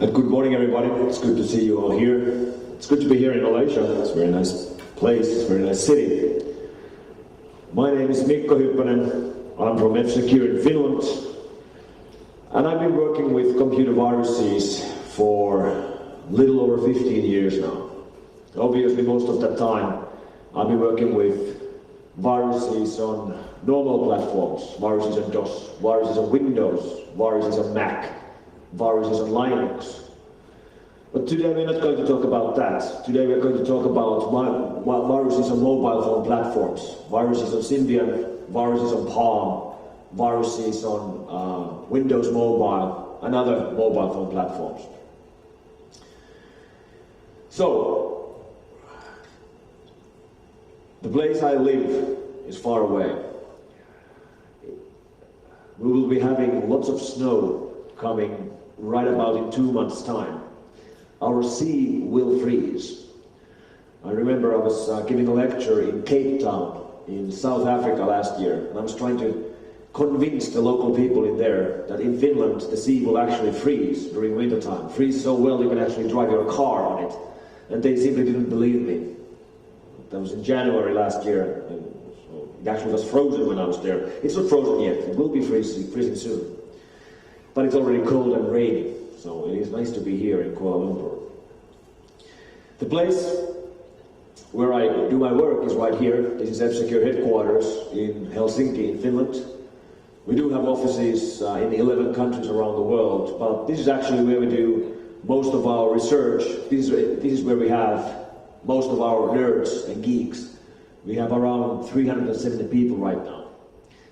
And good morning, everybody. It's good to see you all here. It's good to be here in Malaysia. It's a very nice place, it's a very nice city. My name is Mikko Hyppönen. I'm from F-Secure in Finland. And I've been working with computer viruses for a little over 15 years now. Obviously, most of that time, I've been working with viruses on normal platforms, viruses on DOS, viruses on Windows, viruses on Mac, viruses on Linux. But today we're not going to talk about that. Today we're going to talk about viruses on mobile phone platforms, viruses on Symbian, viruses on Palm, viruses on Windows Mobile and other mobile phone platforms. So, the place I live is far away. We will be having lots of snow coming right about in 2 months' time. Our sea will freeze. I remember I was giving a lecture in Cape Town in South Africa last year, and I was trying to convince the local people in there that in Finland the sea will actually freeze during winter time. Freeze so well you can actually drive your car on it. And they simply didn't believe me. That was in January last year. So it actually was frozen when I was there. It's not frozen yet. It will be freezing soon. But it's already cold and rainy. So it is nice to be here in Kuala Lumpur. The place where I do my work is right here. This is F-Secure headquarters in Helsinki in Finland. We do have offices in 11 countries around the world, but this is actually where we do most of our research. This is where we have most of our nerds and geeks. We have around 370 people right now.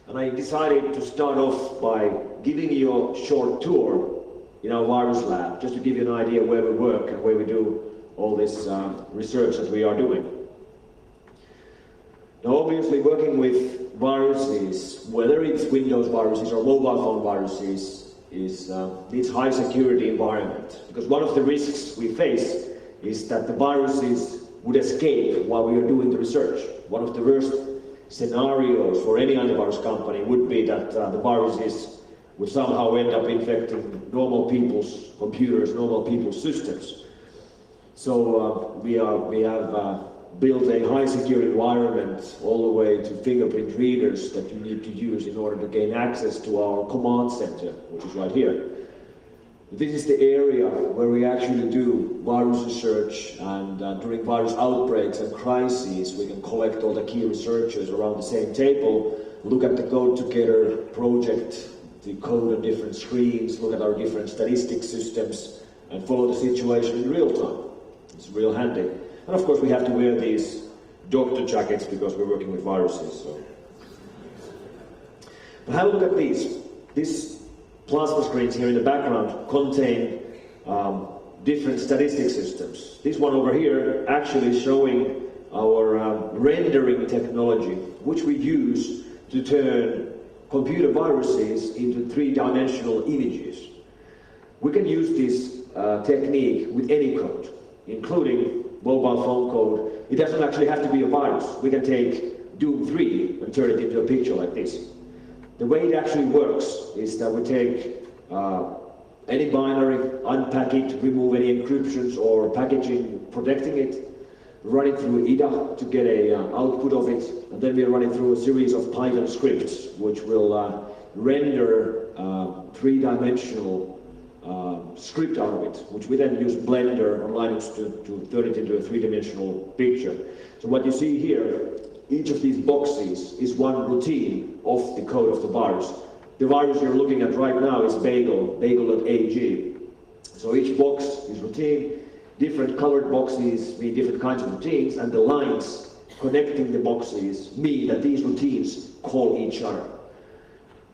And I decided to start off by giving you a short tour in our virus lab, just to give you an idea where we work and where we do all this research that we are doing. Now obviously working with viruses, whether it's Windows viruses or mobile phone viruses, needs high security environment. Because one of the risks we face is that the viruses would escape while we are doing the research. One of the worst scenarios for any antivirus company would be that the viruses would somehow end up infecting normal people's computers, normal people's systems. So we have built a high security environment all the way to fingerprint readers that you need to use in order to gain access to our command center, which is right here. This is the area where we actually do virus research, and during virus outbreaks and crises we can collect all the key researchers around the same table, look at the code together, project the code on different screens, look at our different statistics systems and follow the situation in real time. It's real handy. And of course we have to wear these doctor jackets because we're working with viruses. So. But have a look at these. These plasma screens here in the background contain different statistic systems. This one over here actually is showing our rendering technology, which we use to turn computer viruses into three-dimensional images. We can use this technique with any code, including mobile phone code. It doesn't actually have to be a virus. We can take Doom 3 and turn it into a picture like this. The way it actually works is that we take any binary, unpack it, remove any encryptions or packaging protecting it, run it through IDA to get an output of it, and then we run it through a series of Python scripts which will render three-dimensional script out of it, which we then use Blender on Linux to turn it into a three-dimensional picture. So what you see here, each of these boxes is one routine of the code of the virus. The virus you're looking at right now is bagel.ag. So each box is routine, different colored boxes mean different kinds of routines, and the lines connecting the boxes mean that these routines call each other.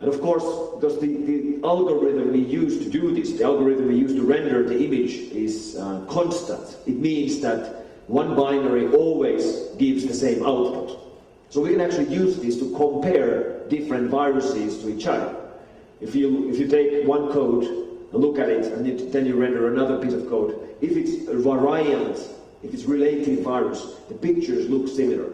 And of course, because the algorithm we use to do this, the algorithm we use to render the image is constant. It means that one binary always gives the same output. So we can actually use this to compare different viruses to each other. If you take one code and look at it, and then you render another piece of code, if it's a variant, if it's related virus, the pictures look similar.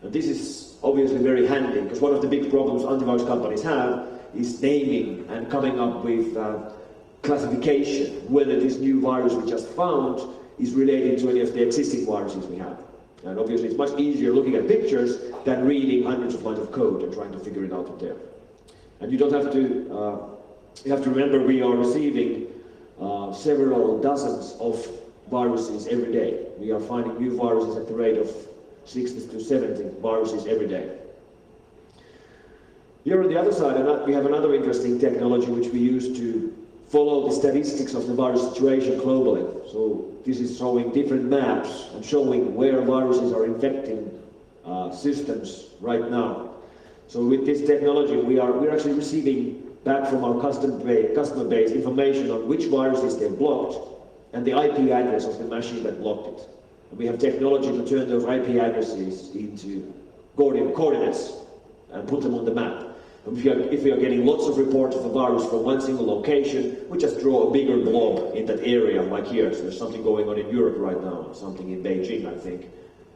And this is obviously very handy, because one of the big problems antivirus companies have is naming and coming up with classification, whether this new virus we just found is related to any of the existing viruses we have. And obviously it's much easier looking at pictures than reading hundreds of lines of code and trying to figure it out from there. And you don't have to, you have to remember we are receiving several dozens of viruses every day. We are finding new viruses at the rate of 60 to 70 viruses every day. Here on the other side, we have another interesting technology which we use to follow the statistics of the virus situation globally. So this is showing different maps and showing where viruses are infecting systems right now. So with this technology, we're actually receiving back from our customer base information on which viruses they've blocked and the IP address of the machine that blocked it. And we have technology to turn those IP addresses into coordinates and put them on the map. And if we are getting lots of reports of a virus from one single location, we just draw a bigger blob in that area, like here. So there's something going on in Europe right now, something in Beijing, I think.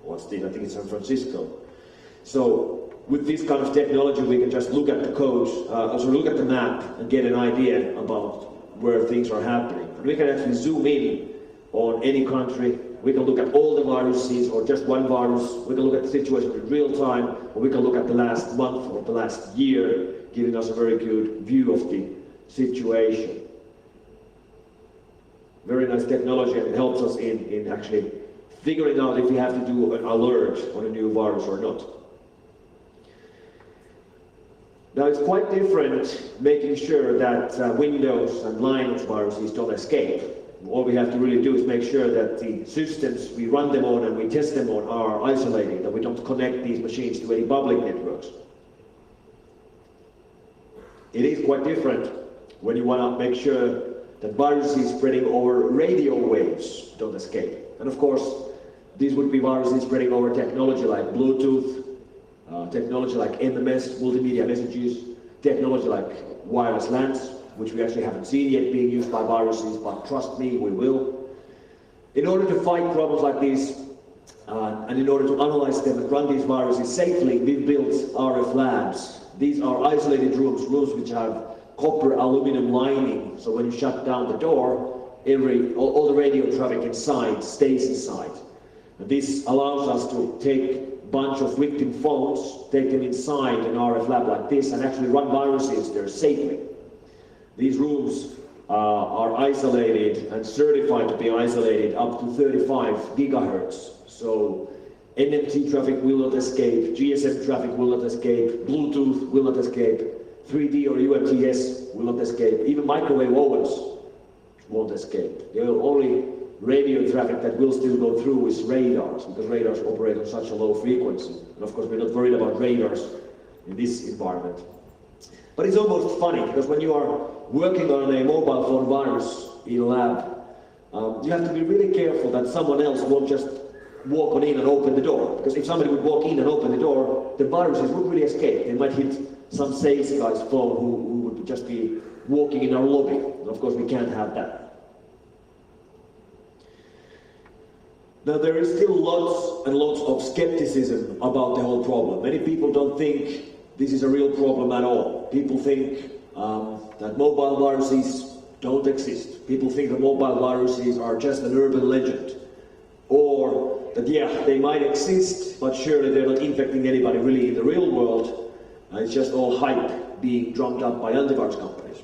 I think it's San Francisco. So with this kind of technology, we can just look at the code, also look at the map and get an idea about where things are happening. And we can actually zoom in on any country. We can look at all the viruses or just one virus. We can look at the situation in real time, or we can look at the last month or the last year, giving us a very good view of the situation. Very nice technology, and it helps us in actually figuring out if we have to do an alert on a new virus or not. Now it's quite different making sure that Windows and Linux viruses don't escape. All we have to really do is make sure that the systems we run them on and we test them on are isolated, that we don't connect these machines to any public networks. It is quite different when you want to make sure that viruses spreading over radio waves don't escape. And of course, these would be viruses spreading over technology like Bluetooth, technology like MMS, multimedia messages, technology like wireless LANs, which we actually haven't seen yet being used by viruses, but trust me, we will. In order to fight problems like these, and in order to analyze them and run these viruses safely, we've built RF labs. These are isolated rooms which have copper aluminum lining, so when you shut down the door, all the radio traffic inside stays inside. And this allows us to take a bunch of victim phones, take them inside an RF lab like this, and actually run viruses there safely. These rooms are isolated and certified to be isolated up to 35 gigahertz. So NMT traffic will not escape, GSM traffic will not escape, Bluetooth will not escape, 3D or UMTS will not escape, even microwave ovens won't escape. The only radio traffic that will still go through is radars, because radars operate on such a low frequency. And of course we're not worried about radars in this environment. But it's almost funny, because when you are working on a mobile phone virus in a lab, you have to be really careful that someone else won't just walk on in and open the door. Because if somebody would walk in and open the door, the viruses wouldn't really escape. They might hit some sales guy's phone who would just be walking in our lobby. And of course we can't have that. Now there is still lots and lots of skepticism about the whole problem. Many people don't think this is a real problem at all. People think that mobile viruses don't exist. People think that mobile viruses are just an urban legend. Or that, yeah, they might exist, but surely they're not infecting anybody really in the real world. It's just all hype being drummed up by antivirus companies.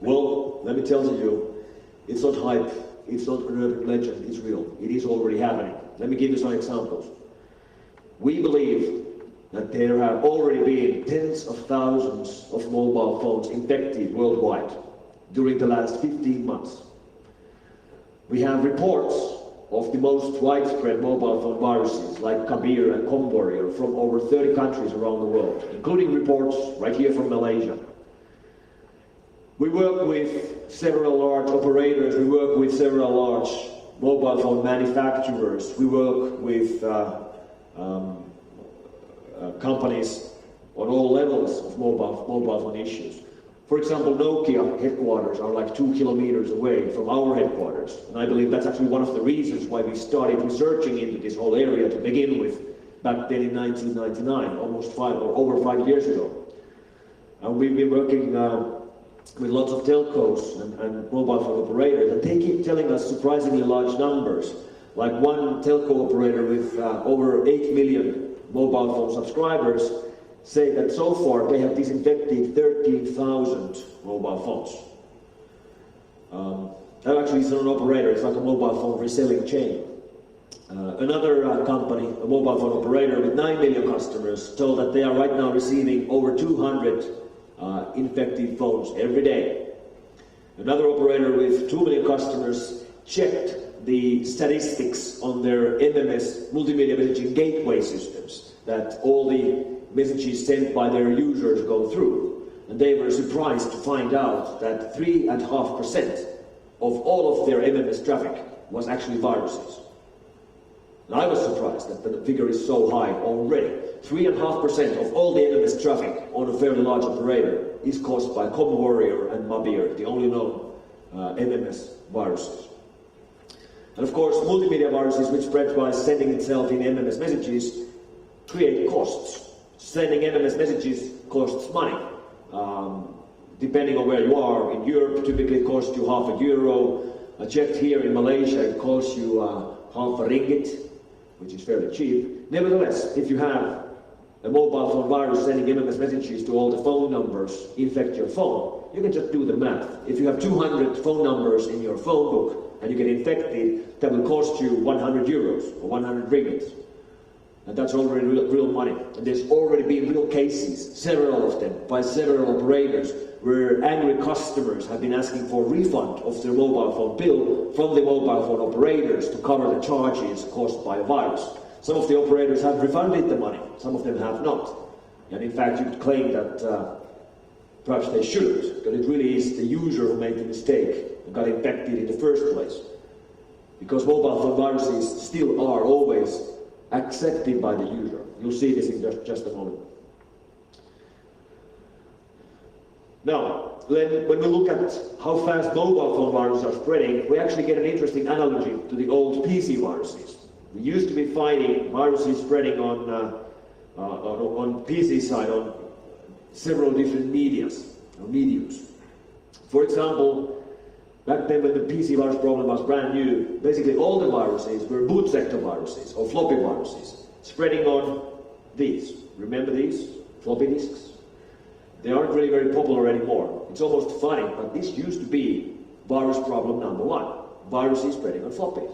Well, let me tell you, it's not hype, it's not an urban legend, it's real. It is already happening. Let me give you some examples. We believe that there have already been tens of thousands of mobile phones infected worldwide during the last 15 months. We have reports of the most widespread mobile phone viruses like Kabir and Warrior from over 30 countries around the world, including reports right here from Malaysia. We work with several large operators, we work with several large mobile phone manufacturers, we work with companies on all levels of mobile phone issues. For example, Nokia headquarters are like 2 kilometers away from our headquarters. And I believe that's actually one of the reasons why we started researching into this whole area to begin with back then in 1999, over 5 years ago. And we've been working with lots of telcos and mobile phone operators, and they keep telling us surprisingly large numbers. Like one telco operator with over 8 million mobile phone subscribers say that so far they have disinfected 13,000 mobile phones. That actually is not an operator, it's like a mobile phone reselling chain. Another company, a mobile phone operator with 9 million customers, told that they are right now receiving over 200 infected phones every day. Another operator with 2 million customers checked the statistics on their MMS, multimedia messaging gateway systems, that all the messages sent by their users go through. And they were surprised to find out that 3.5% of all of their MMS traffic was actually viruses. And I was surprised that the figure is so high already. 3.5% of all the MMS traffic on a fairly large operator is caused by ComWarrior and Mabier, the only known MMS viruses. And of course, multimedia viruses, which spread by sending itself in MMS messages, create costs. Sending MMS messages costs money. Depending on where you are, in Europe, typically it costs you €0.50. I checked here in Malaysia, it costs you half a ringgit, which is fairly cheap. Nevertheless, if you have a mobile phone virus sending MMS messages to all the phone numbers, infect your phone, you can just do the math. If you have 200 phone numbers in your phone book and you get infected, that will cost you €100 or 100 ringgit. And that's already real money. And there's already been real cases, several of them, by several operators, where angry customers have been asking for a refund of their mobile phone bill from the mobile phone operators to cover the charges caused by a virus. Some of the operators have refunded the money, some of them have not. And in fact, you could claim that perhaps they shouldn't, but it really is the user who made the mistake and got infected in the first place. Because mobile phone viruses still are always accepted by the user. You'll see this in just a moment. Now, when we look at how fast mobile phone viruses are spreading, we actually get an interesting analogy to the old PC viruses. We used to be fighting viruses spreading on PC side on several different mediums. For example, back then when the PC virus problem was brand new, basically all the viruses were boot sector viruses or floppy viruses, spreading on these. Remember these? Floppy disks? They aren't really very popular anymore. It's almost funny, but this used to be virus problem number one. Viruses spreading on floppies.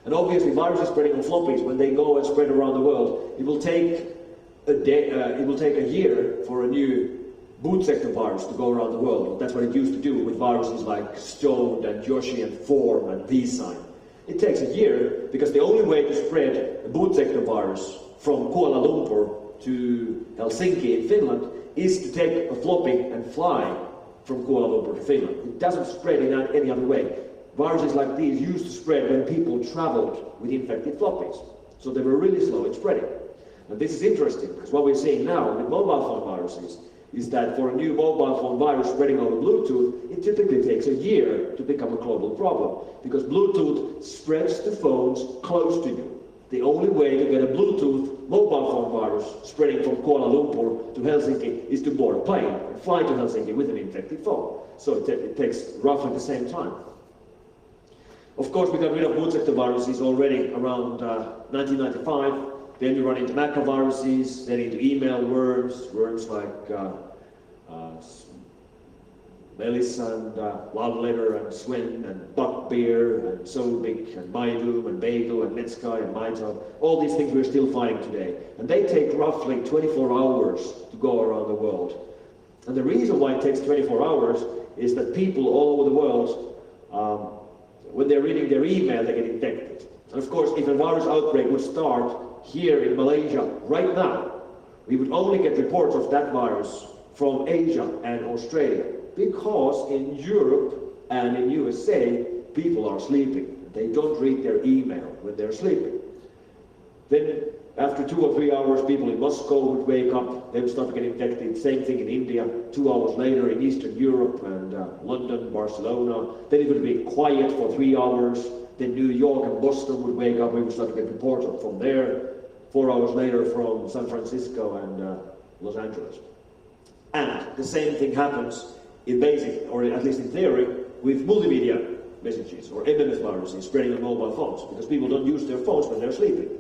And obviously viruses spreading on floppies, when they go and spread around the world, it will take a year for a new boot sector virus to go around the world. That's what it used to do with viruses like Stoned and Yoshi and Form and vSign. It takes a year because the only way to spread a boot sector virus from Kuala Lumpur to Helsinki in Finland is to take a floppy and fly from Kuala Lumpur to Finland. It doesn't spread in any other way. Viruses like these used to spread when people traveled with infected floppies. So they were really slow in spreading. And this is interesting because what we're seeing now with mobile phone viruses is that for a new mobile phone virus spreading over Bluetooth, it typically takes a year to become a global problem because Bluetooth spreads to phones close to you. The only way to get a Bluetooth mobile phone virus spreading from Kuala Lumpur to Helsinki is to board a plane and fly to Helsinki with an infected phone. So it takes roughly the same time. Of course, we got rid of boot sector viruses already around 1995. Then we run into macroviruses, then into email worms like Melissa and Love Letter and Swen and Buckbear and Sobik and Baidu and Bagel and Netsky and Maito. All these things we're still fighting today. And they take roughly 24 hours to go around the world. And the reason why it takes 24 hours is that people all over the world, when they're reading their email, they get infected. And of course, if a virus outbreak would start here in Malaysia right now, we would only get reports of that virus from Asia and Australia, because in Europe and in USA, people are sleeping. They don't read their email when they're sleeping. Then after 2 or 3 hours, people in Moscow would wake up, they would start to get infected. Same thing in India. 2 hours later in Eastern Europe and London, Barcelona. Then it would be quiet for 3 hours. Then New York and Boston would wake up, we would start to get reports from there. 4 hours later from San Francisco and Los Angeles. And the same thing happens in basic, or at least in theory, with multimedia messages or MMS viruses spreading on mobile phones, because people don't use their phones when they're sleeping.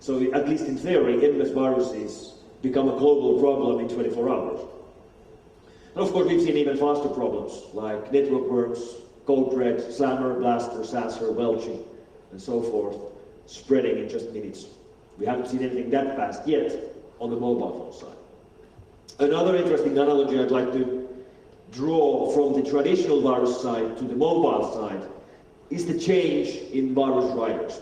So at least in theory, MMS viruses become a global problem in 24 hours. And of course, we've seen even faster problems like network worms, code red, slammer, blaster, sasser, welching, and so forth, spreading in just minutes. We haven't seen anything that fast yet on the mobile phone side. Another interesting analogy I'd like to draw from the traditional virus side to the mobile side is the change in virus writers.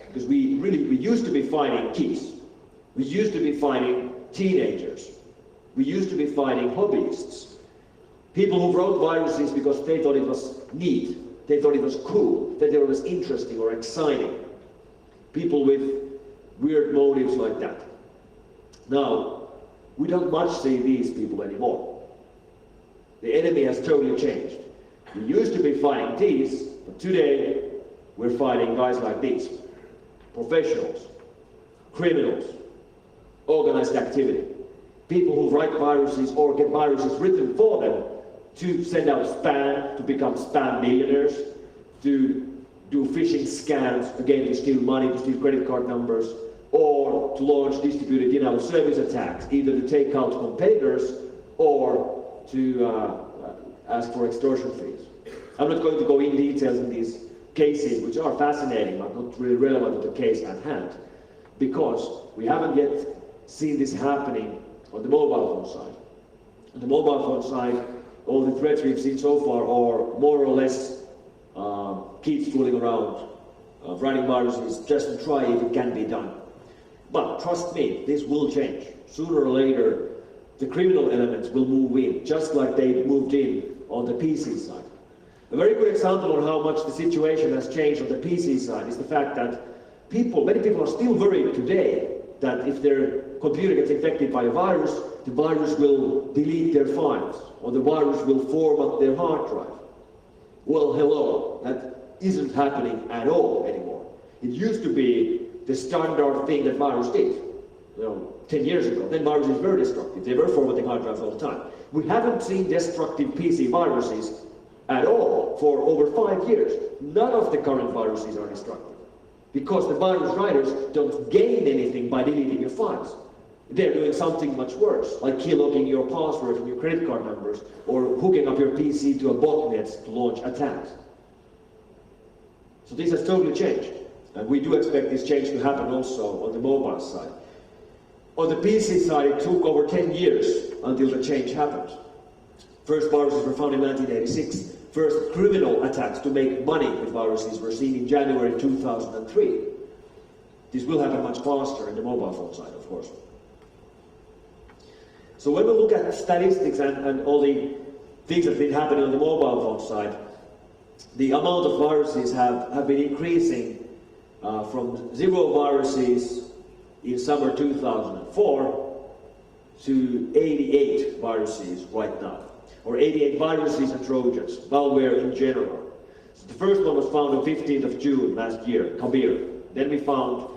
Because we used to be fighting kids. We used to be fighting teenagers. We used to be fighting hobbyists. People who wrote viruses because they thought it was neat, they thought it was cool, they thought it was interesting or exciting. People with weird motives like that. Now, we don't much see these people anymore. The enemy has totally changed. We used to be fighting these, but today we're fighting guys like these. Professionals, criminals, organized activity. People who write viruses or get viruses written for them to send out spam, to become spam millionaires, to do phishing scams, again to steal money, to steal credit card numbers, or to launch distributed denial of service attacks, either to take out competitors or to ask for extortion fees. I'm not going to go in details in these cases, which are fascinating, but not really relevant to the case at hand, because we haven't yet seen this happening on the mobile phone side. On the mobile phone side, all the threats we've seen so far are more or less kids fooling around, writing viruses just to try if it can be done. But trust me, this will change. Sooner or later, the criminal elements will move in, just like they moved in on the PC side. A very good example on how much the situation has changed on the PC side is the fact that many people are still worried today that if their computer gets infected by a virus, the virus will delete their files, or the virus will format their hard drive. Well, hello, that isn't happening at all anymore. It used to be the standard thing that viruses did, 10 years ago. Then viruses were destructive. They were formatting hard drives all the time. We haven't seen destructive PC viruses at all for over 5 years. None of the current viruses are destructive, because the virus writers don't gain anything by deleting your files. They're doing something much worse, like keylogging your passwords and your credit card numbers, or hooking up your PC to a botnet to launch attacks. So this has totally changed, and we do expect this change to happen also on the mobile side. On the PC side, it took over 10 years until the change happened. First viruses were found in 1986. First criminal attacks to make money with viruses were seen in January 2003. This will happen much faster in the mobile phone side, of course. So when we look at statistics and all the things that have been happening on the mobile phone side, the amount of viruses have been increasing from 0 viruses in summer 2004 to 88 viruses right now. Or 88 viruses and trojans, malware in general. So the first one was found on 15th of June last year, Kabir. Then we found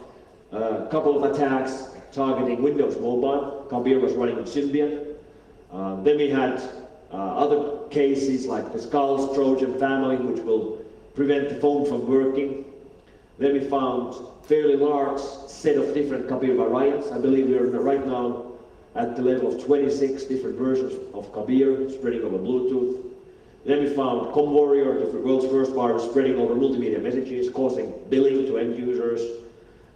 a couple of attacks targeting Windows Mobile. Kabir was running on Symbian. Then we had other cases like the Skulls Trojan family, which will prevent the phone from working. Then we found fairly large set of different Kabir variants. I believe we are right now at the level of 26 different versions of Kabir spreading over Bluetooth. Then we found ComWarrior, the world's first virus spreading over multimedia messages, causing billing to end users.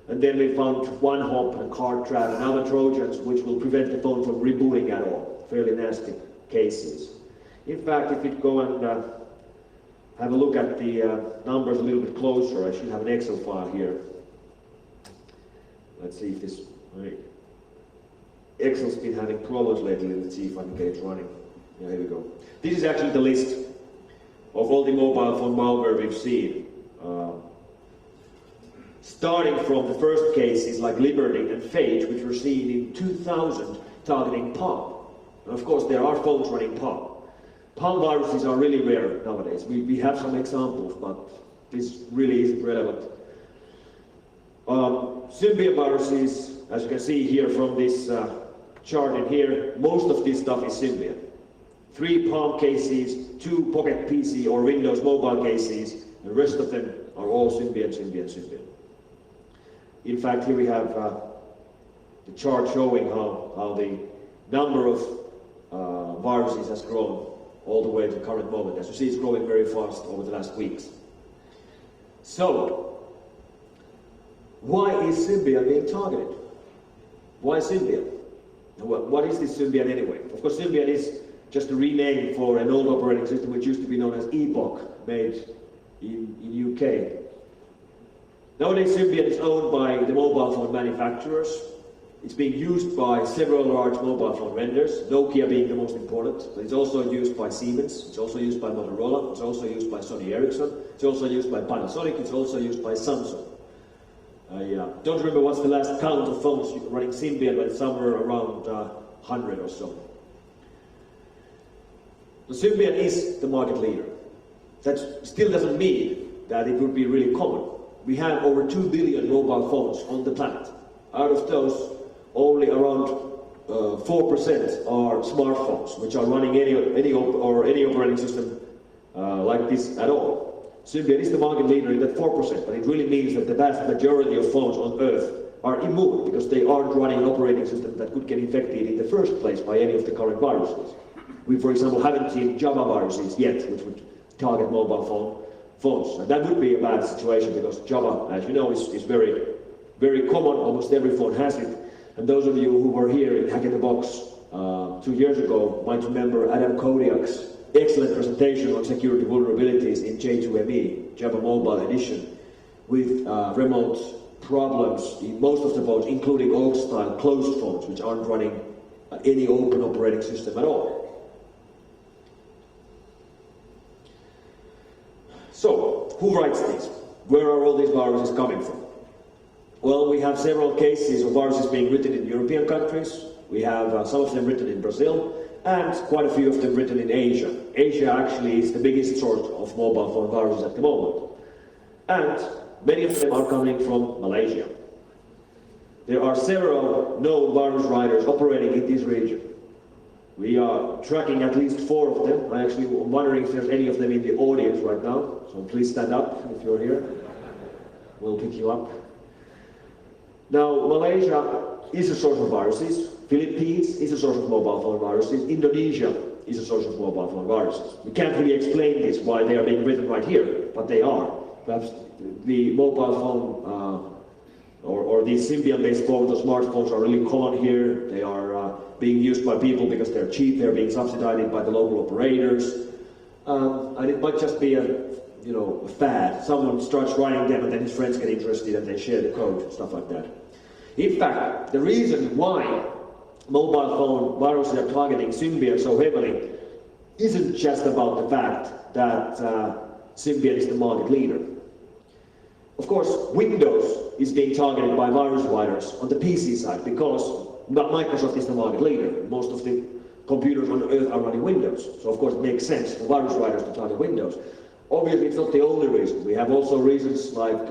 And then we found OneHop and CardTrap and other Trojans which will prevent the phone from rebooting at all. Fairly nasty cases. In fact, if you go and have a look at the numbers a little bit closer, I should have an Excel file here. Let's see if this... Excel's been having problems lately. Let's see if I can get it running. Yeah, here we go. This is actually the list of all the mobile phone malware we've seen. Starting from the first cases like Liberty and Phage, which were seen in 2000 targeting Palm. And of course, there are phones running Palm. Palm viruses are really rare nowadays. We have some examples, but this really isn't relevant. Symbian viruses, as you can see here from this chart in here, most of this stuff is Symbian. 3 Palm cases, 2 Pocket PC or Windows Mobile cases, and the rest of them are all Symbian. In fact, here we have the chart showing how the number of viruses has grown all the way to the current moment. As you see, it's growing very fast over the last weeks. So, why is Symbian being targeted? Why Symbian? What is this Symbian anyway? Of course, Symbian is just a rename for an old operating system which used to be known as Epoch, made in UK. Nowadays, Symbian is owned by the mobile phone manufacturers. It's being used by several large mobile phone vendors, Nokia being the most important, but it's also used by Siemens, it's also used by Motorola, it's also used by Sony Ericsson, it's also used by Panasonic, it's also used by Samsung. I don't remember what's the last count of phones running Symbian, but it's somewhere around 100 or so. So Symbian is the market leader. That still doesn't mean that it would be really common. We have over 2 billion mobile phones on the planet. Out of those, only around 4% are smartphones, which are running any operating system like this at all. Symbian is the market leader in that 4%, but it really means that the vast majority of phones on Earth are immune because they aren't running an operating system that could get infected in the first place by any of the current viruses. We, for example, haven't seen Java viruses yet, which would target mobile phones. And that would be a bad situation because Java, as you know, is very, very common. Almost every phone has it. And those of you who were here in Hack in the Box 2 years ago might remember Adam Kodiak's excellent presentation on security vulnerabilities in J2ME, Java Mobile Edition, with remote problems in most of the phones, including old-style closed phones, which aren't running any open operating system at all. So, who writes these? Where are all these viruses coming from? Well, we have several cases of viruses being written in European countries. We have some of them written in Brazil, and quite a few of them written in Asia. Asia actually is the biggest source of mobile phone viruses at the moment. And many of them are coming from Malaysia. There are several known virus writers operating in this region. We are tracking at least 4 of them. I actually am wondering if there's any of them in the audience right now, so please stand up if you're here. We'll pick you up. Now, Malaysia is a source of viruses. Philippines is a source of mobile phone viruses. Indonesia is a source of mobile phone viruses. We can't really explain this, why they are being written right here, but they are. Perhaps the mobile phone or these Symbian-based phones or smartphones are really common here. They are being used by people because they're cheap. They're being subsidized by the local operators. And it might just be a fad. Someone starts writing them and then his friends get interested and they share the code, stuff like that. In fact, the reason why mobile phone viruses are targeting Symbian so heavily isn't just about the fact that Symbian is the market leader. Of course, Windows is being targeted by virus writers on the PC side because Microsoft is the market leader. Most of the computers on Earth are running Windows. So of course it makes sense for virus writers to target Windows. Obviously it's not the only reason. We have also reasons like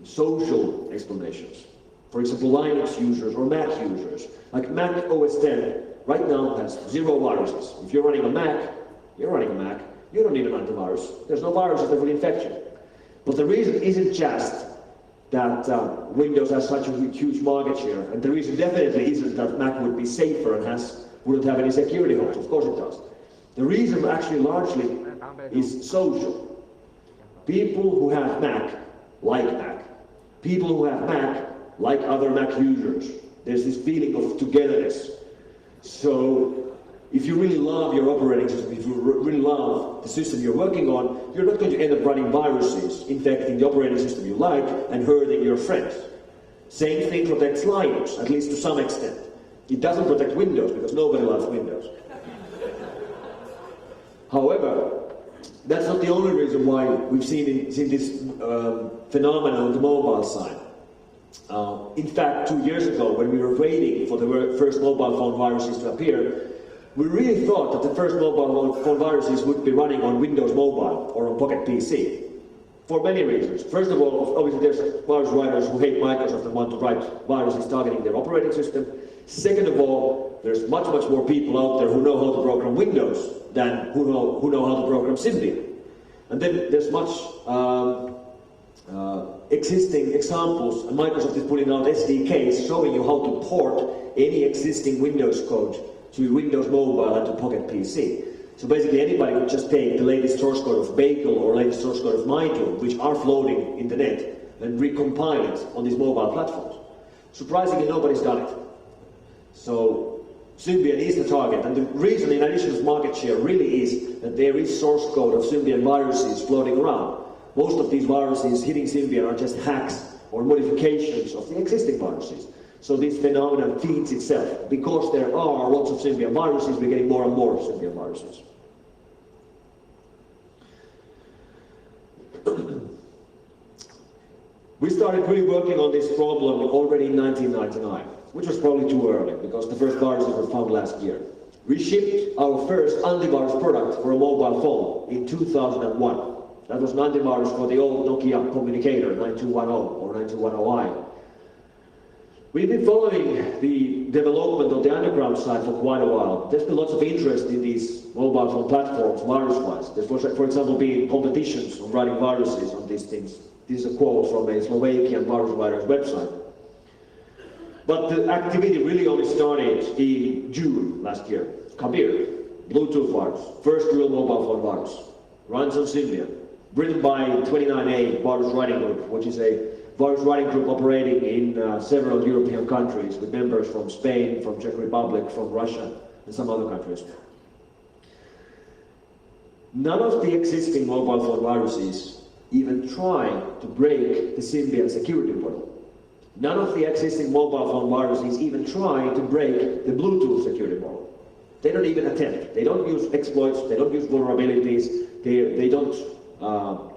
social explanations. For example, Linux users or Mac users. Like Mac OS X right now has 0 viruses. If you're running a Mac, you're running a Mac. You don't need an antivirus. There's no viruses that will infect you. But the reason isn't just that Windows has such a huge market share, and the reason definitely isn't that Mac would be safer and wouldn't have any security holes. Of course it does. The reason actually largely is social. People who have Mac like Mac. People who have Mac like other Mac users. There's this feeling of togetherness. So if you really love your operating system, if you really love the system you're working on, you're not going to end up running viruses, infecting the operating system you like, and hurting your friends. Same thing protects Linux, at least to some extent. It doesn't protect Windows, because nobody loves Windows. However, that's not the only reason why we've seen this phenomenon on the mobile side. In fact, 2 years ago, when we were waiting for the first mobile phone viruses to appear, we really thought that the first mobile phone viruses would be running on Windows Mobile or on Pocket PC. for many reasons. First of all, obviously there's virus writers who hate Microsoft and want to write viruses targeting their operating system. Second of all, there's much more people out there who know how to program Windows than who know how to program Symbian. And then there's much existing examples, and Microsoft is putting out SDKs showing you how to port any existing Windows code to Windows Mobile and to Pocket PC. So basically anybody could just take the latest source code of Bagel or latest source code of Mido, which are floating in the net, and recompile it on these mobile platforms. Surprisingly, nobody's done it. So Symbian is the target, and the reason, in addition to market share, really is that there is source code of Symbian viruses floating around. Most of these viruses hitting Symbian are just hacks or modifications of the existing viruses. So this phenomenon feeds itself. Because there are lots of Symbian viruses, we're getting more and more Symbian viruses. We started really working on this problem already in 1999, which was probably too early because the first viruses were found last year. We shipped our first antivirus product for a mobile phone in 2001. That was an antivirus for the old Nokia communicator 9210 or 9210i. We've been following the development on the underground side for quite a while. There's been lots of interest in these mobile phone platforms, virus-wise. There's, for example, been competitions on writing viruses on these things. This is a quote from a Slovakian virus writer's website. But the activity really only started in June last year. Kabir, Bluetooth virus, first real mobile phone virus, runs on Symbian, written by 29A Virus Writing Group, which is a virus writing group operating in several European countries with members from Spain, from Czech Republic, from Russia, and some other countries. None of the existing mobile phone viruses even try to break the Symbian security model. None of the existing mobile phone viruses even try to break the Bluetooth security model. They don't even attempt. They don't use exploits, they don't use vulnerabilities, they don't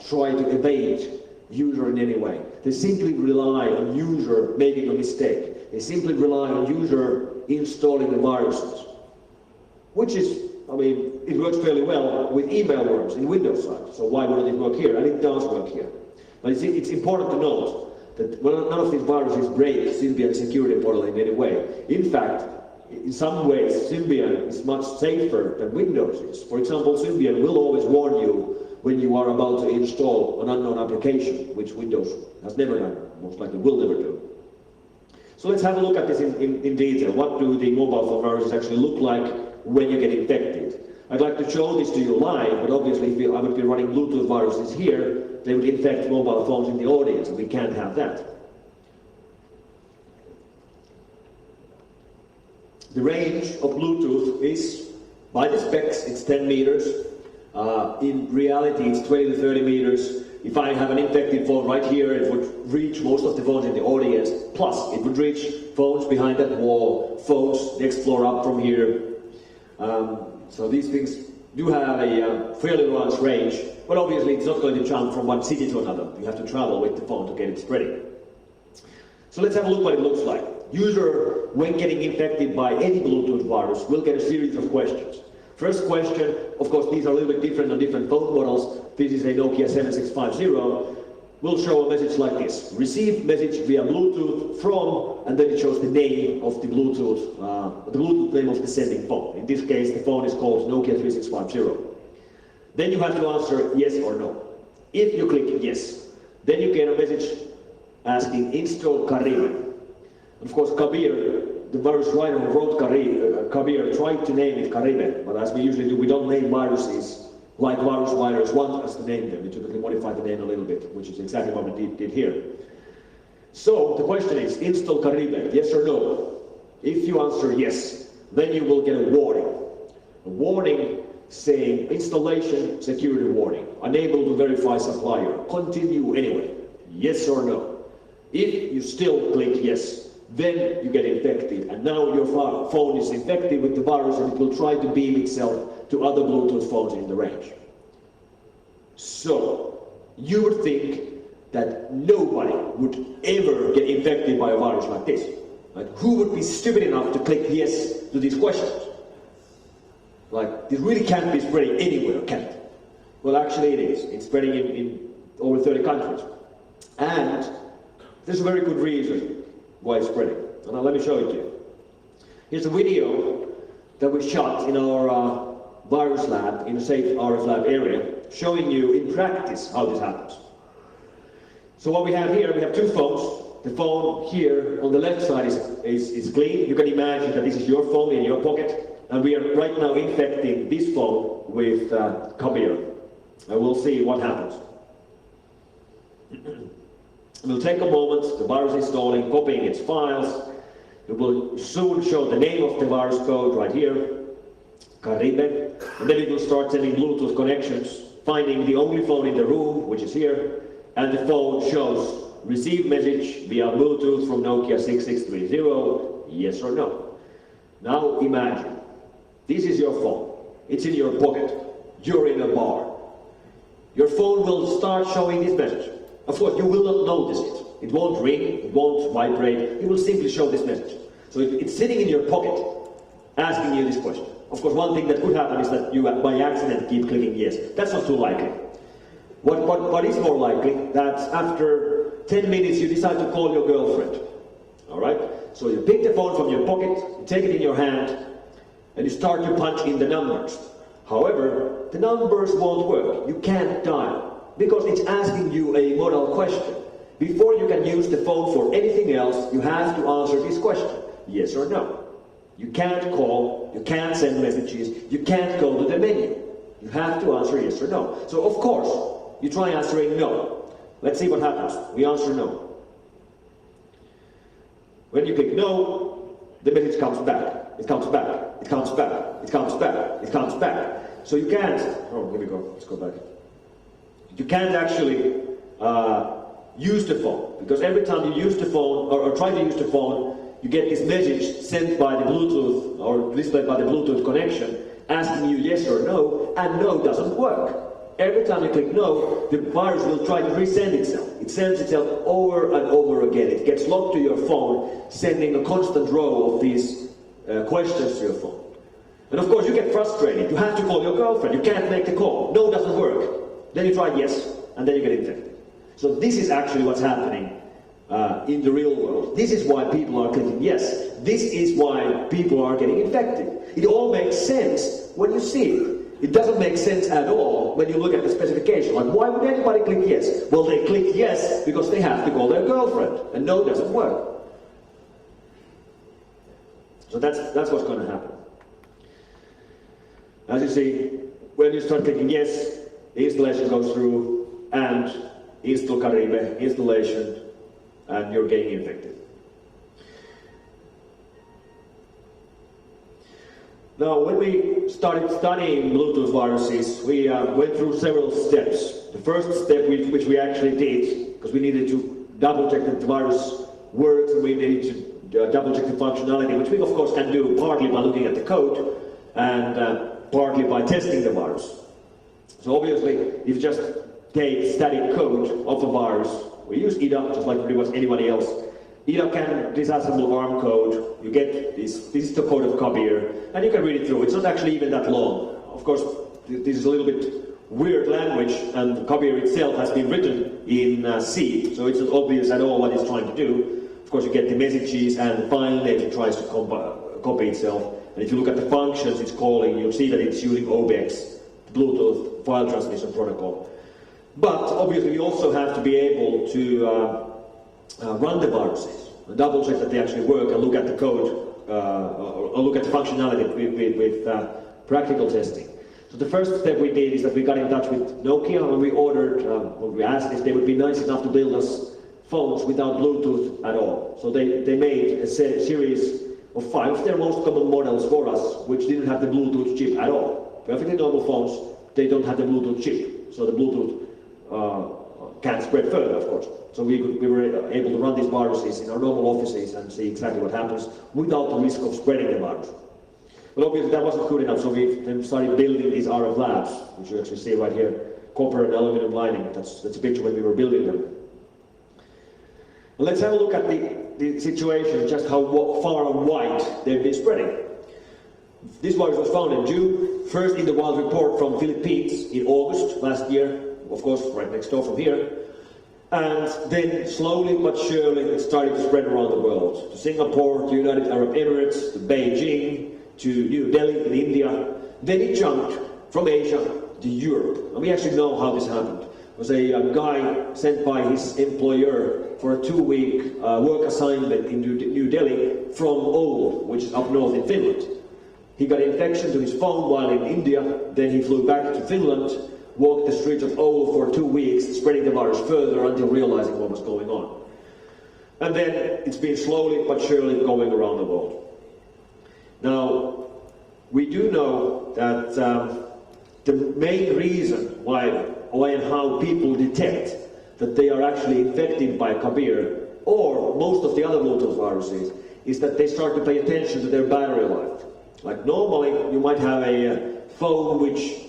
try to evade user in any way. They simply rely on user making a mistake. They simply rely on user installing the viruses. Which is, I mean, it works fairly well with email worms in Windows side. So why wouldn't it work here? And it does work here. But it's important to note that none of these viruses break Symbian security model in any way. In fact, in some ways, Symbian is much safer than Windows is. For example, Symbian will always warn you when you are about to install an unknown application, which Windows has never done, most likely will never do. So let's have a look at this in detail. What do the mobile phone viruses actually look like when you get infected? I'd like to show this to you live, but obviously if I would be running Bluetooth viruses here, they would infect mobile phones in the audience, and we can't have that. The range of Bluetooth is, by the specs, it's 10 meters. In reality, it's 20 to 30 meters. If I have an infected phone right here, it would reach most of the phones in the audience. Plus, it would reach phones behind that wall, phones next floor up from here. So these things do have a fairly large range, but obviously it's not going to jump from one city to another. You have to travel with the phone to get it spreading. So let's have a look what it looks like. User, when getting infected by any Bluetooth virus, will get a series of questions. First question, of course, these are a little bit different on different phone models. This is a Nokia 7650. Will show a message like this. Receive message via Bluetooth from, and then it shows the name of the Bluetooth name of the sending phone. In this case, the phone is called Nokia 3650. Then you have to answer yes or no. If you click yes, then you get a message asking install Caribe. Of course, Kabir, the virus writer who wrote Kabir tried to name it Caribe, but as we usually do, we don't name viruses like virus writers want us to name them. We typically modify the name a little bit, which is exactly what we did here. So the question is, install Caribe, yes or no? If you answer yes, then you will get a warning. A warning saying installation security warning, unable to verify supplier, continue anyway, yes or no. If you still click yes, then you get infected, and now your phone is infected with the virus and it will try to beam itself to other Bluetooth phones in the range. So, you would think that nobody would ever get infected by a virus like this. Like, who would be stupid enough to click yes to these questions? Like, this really can't be spreading anywhere, can it? Well, actually it is. It's spreading in over 30 countries. And there's a very good reason why it's spreading. And now let me show it to you. Here's a video that we shot in our virus lab, in a safe RF lab area, showing you in practice how this happens. So what we have here, we have two phones. The phone here on the left side is clean. You can imagine that this is your phone in your pocket. And we are right now infecting this phone with Kabir. And we'll see what happens. It will take a moment, the virus installing, copying its files. It will soon show the name of the virus code right here, Caribe. And then it will start sending Bluetooth connections, finding the only phone in the room, which is here. And the phone shows receive message via Bluetooth from Nokia 6630, yes or no. Now imagine, this is your phone. It's in your pocket. You're in a bar. Your phone will start showing this message. Of course, you will not notice it. It won't ring, it won't vibrate. It will simply show this message. So it's sitting in your pocket, asking you this question. Of course, one thing that could happen is that you, by accident, keep clicking yes. That's not too likely. What is more likely, that after 10 minutes you decide to call your girlfriend. All right? So you pick the phone from your pocket, you take it in your hand, and you start to punch in the numbers. However, the numbers won't work. You can't dial, because it's asking you a modal question. Before you can use the phone for anything else, you have to answer this question, yes or no. You can't call, you can't send messages, you can't go to the menu. You have to answer yes or no. So of course, you try answering no. Let's see what happens. We answer no. When you click no, the message comes back. It comes back. It comes back. It comes back. It comes back. So you can't. Oh, here we go. Let's go back. You can't actually use the phone, because every time you use the phone or try to use the phone, you get this message sent by the Bluetooth or displayed by the Bluetooth connection asking you yes or no, and no doesn't work. Every time you click no, the virus will try to resend itself. It sends itself over and over again. It gets locked to your phone, sending a constant row of these questions to your phone. And of course you get frustrated. You have to call your girlfriend. You can't make the call. No doesn't work. Then you try yes, and then you get infected. So this is actually what's happening in the real world. This is why people are clicking yes. This is why people are getting infected. It all makes sense when you see it. It doesn't make sense at all when you look at the specification. Like, why would anybody click yes? Well, they click yes because they have to call their girlfriend, and no doesn't work. So that's what's going to happen. As you see, when you start clicking yes, the installation goes through, and install Caribe, installation, and you're getting infected. Now, when we started studying Bluetooth viruses, we went through several steps. The first step, which we actually did, because we needed to double check that the virus works, and we needed to double check the functionality, which we of course can do partly by looking at the code, and partly by testing the virus. So obviously, if you just take static code of a virus, we use IDA, just like pretty much anybody else. IDA can disassemble ARM code. You get this is the code of Kabir, and you can read it through. It's not actually even that long. Of course, this is a little bit weird language, and Kabir itself has been written in C, so it's not obvious at all what it's trying to do. Of course, you get the messages and the file names it tries to copy itself. And if you look at the functions it's calling, you'll see that it's using OBEX, Bluetooth file transmission protocol. But obviously, we also have to be able to run the viruses, double check that they actually work, and look at the code, or look at the functionality with practical testing. So the first step we did is that we got in touch with Nokia, and we ordered, we asked if they would be nice enough to build us phones without Bluetooth at all. So they made a series of 5 of their most common models for us, which didn't have the Bluetooth chip at all. Perfectly normal phones, they don't have the Bluetooth chip, so the Bluetooth can't spread further, of course. So we were able to run these viruses in our normal offices and see exactly what happens without the risk of spreading the virus. But obviously that wasn't good enough, so we then started building these RF labs, which you actually see right here, copper and aluminum lining. That's a picture when we were building them. And let's have a look at the situation, just how far and wide they've been spreading. This virus was found in June, first in the wild report from Philippines in August last year. of course, right next door from here. And then slowly but surely it started to spread around the world. To Singapore, to United Arab Emirates, to Beijing, to New Delhi in India. Then it jumped from Asia to Europe. And we actually know how this happened. It was a guy sent by his employer for a 2-week work assignment in New Delhi from Oulu, which is up north in Finland. He got infection to his phone while in India, then he flew back to Finland, walked the streets of Oulu for 2 weeks, spreading the virus further until realizing what was going on. And then it's been slowly but surely going around the world. Now, we do know that the main reason why and how people detect that they are actually infected by Kabir or most of the other Bluetooth viruses is that they start to pay attention to their battery life. Like normally, you might have a phone which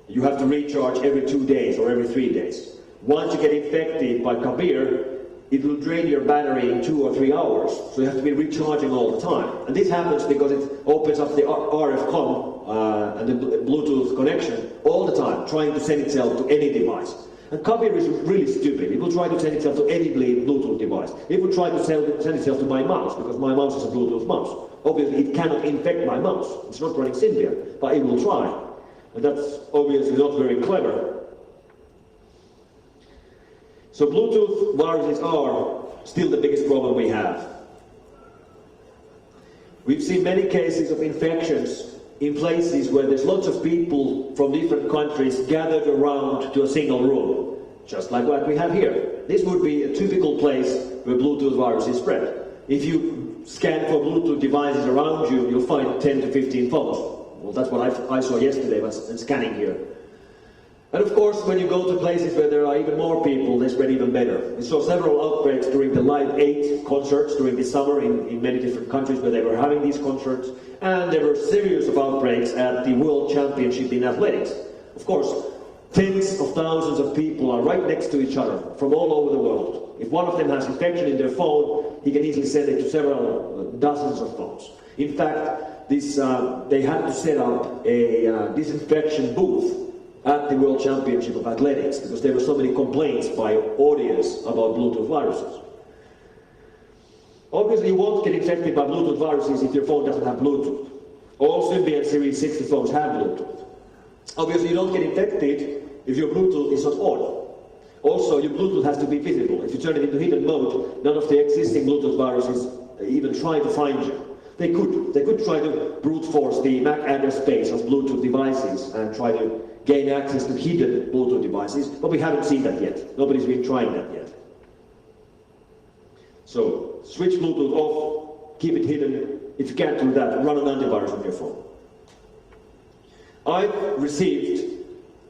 you have to recharge every 2 days or every 3 days. Once you get infected by Kabir, it will drain your battery in 2 or 3 hours. So you have to be recharging all the time. And this happens because it opens up the RF comm and the Bluetooth connection all the time, trying to send itself to any device. And Kabir is really stupid. It will try to send itself to any Bluetooth device. It will try to send itself to my mouse, because my mouse is a Bluetooth mouse. Obviously, it cannot infect my mouse. It's not running Symbian, but it will try. And that's obviously not very clever. So Bluetooth viruses are still the biggest problem we have. We've seen many cases of infections in places where there's lots of people from different countries gathered around to a single room, just like what we have here. This would be a typical place where Bluetooth virus is spread. If you scan for Bluetooth devices around you, you'll find 10 to 15 phones. Well, that's what I saw yesterday when scanning here. And of course, when you go to places where there are even more people, they spread even better. We saw several outbreaks during the Live 8 concerts during this summer in many different countries where they were having these concerts. And there were series of outbreaks at the World Championship in Athletics. Of course, tens of thousands of people are right next to each other from all over the world. If one of them has infection in their phone, he can easily send it to several dozens of phones. In fact, they had to set up a disinfection booth at the World Championship of Athletics because there were so many complaints by audience about Bluetooth viruses. Obviously, you won't get infected by Bluetooth viruses if your phone doesn't have Bluetooth. All Symbian Series 60 phones have Bluetooth. Obviously, you don't get infected if your Bluetooth is not on. Also, your Bluetooth has to be visible. If you turn it into hidden mode, none of the existing Bluetooth viruses even try to find you. They could try to brute force the MAC address space of Bluetooth devices and try to gain access to hidden Bluetooth devices, but we haven't seen that yet. Nobody's been trying that yet. So, switch Bluetooth off, keep it hidden. If you can't do that, run an antivirus on your phone. I've received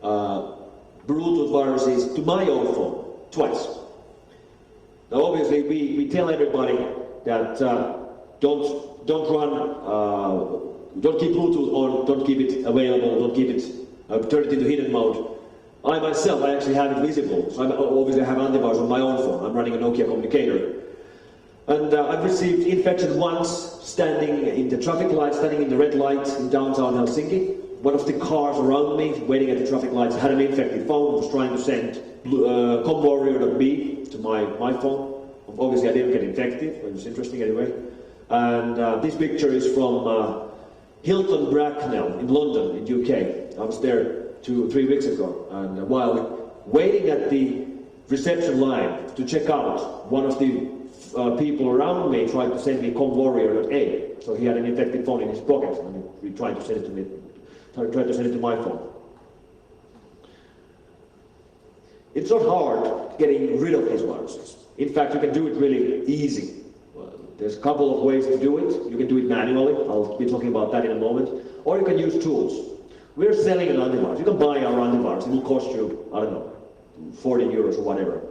Bluetooth viruses to my own phone twice. Now, obviously, we tell everybody that don't keep Bluetooth on, don't keep it available, don't keep it turn it into hidden mode. I myself, I actually have it visible, so obviously I have antivirus on my own phone. I'm running a Nokia communicator. And I've received infection once standing in the traffic light, standing in the red light in downtown Helsinki. One of the cars around me, waiting at the traffic lights, had an infected phone, was trying to send comwarrior.me to my phone. Obviously I didn't get infected, but it was interesting anyway. And this picture is from Hilton Bracknell in London, in UK. I was there 2 or 3 weeks ago, and while waiting at the reception line to check out, one of the people around me tried to send me comwarrior.a. So he had an infected phone in his pocket, and he tried to send it to me, tried to send it to my phone. It's not hard getting rid of these viruses. In fact, you can do it really easy. There's a couple of ways to do it. You can do it manually. I'll be talking about that in a moment. Or you can use tools. We're selling an antivirus. You can buy our antivirus. It will cost you, I don't know, 40 euros or whatever.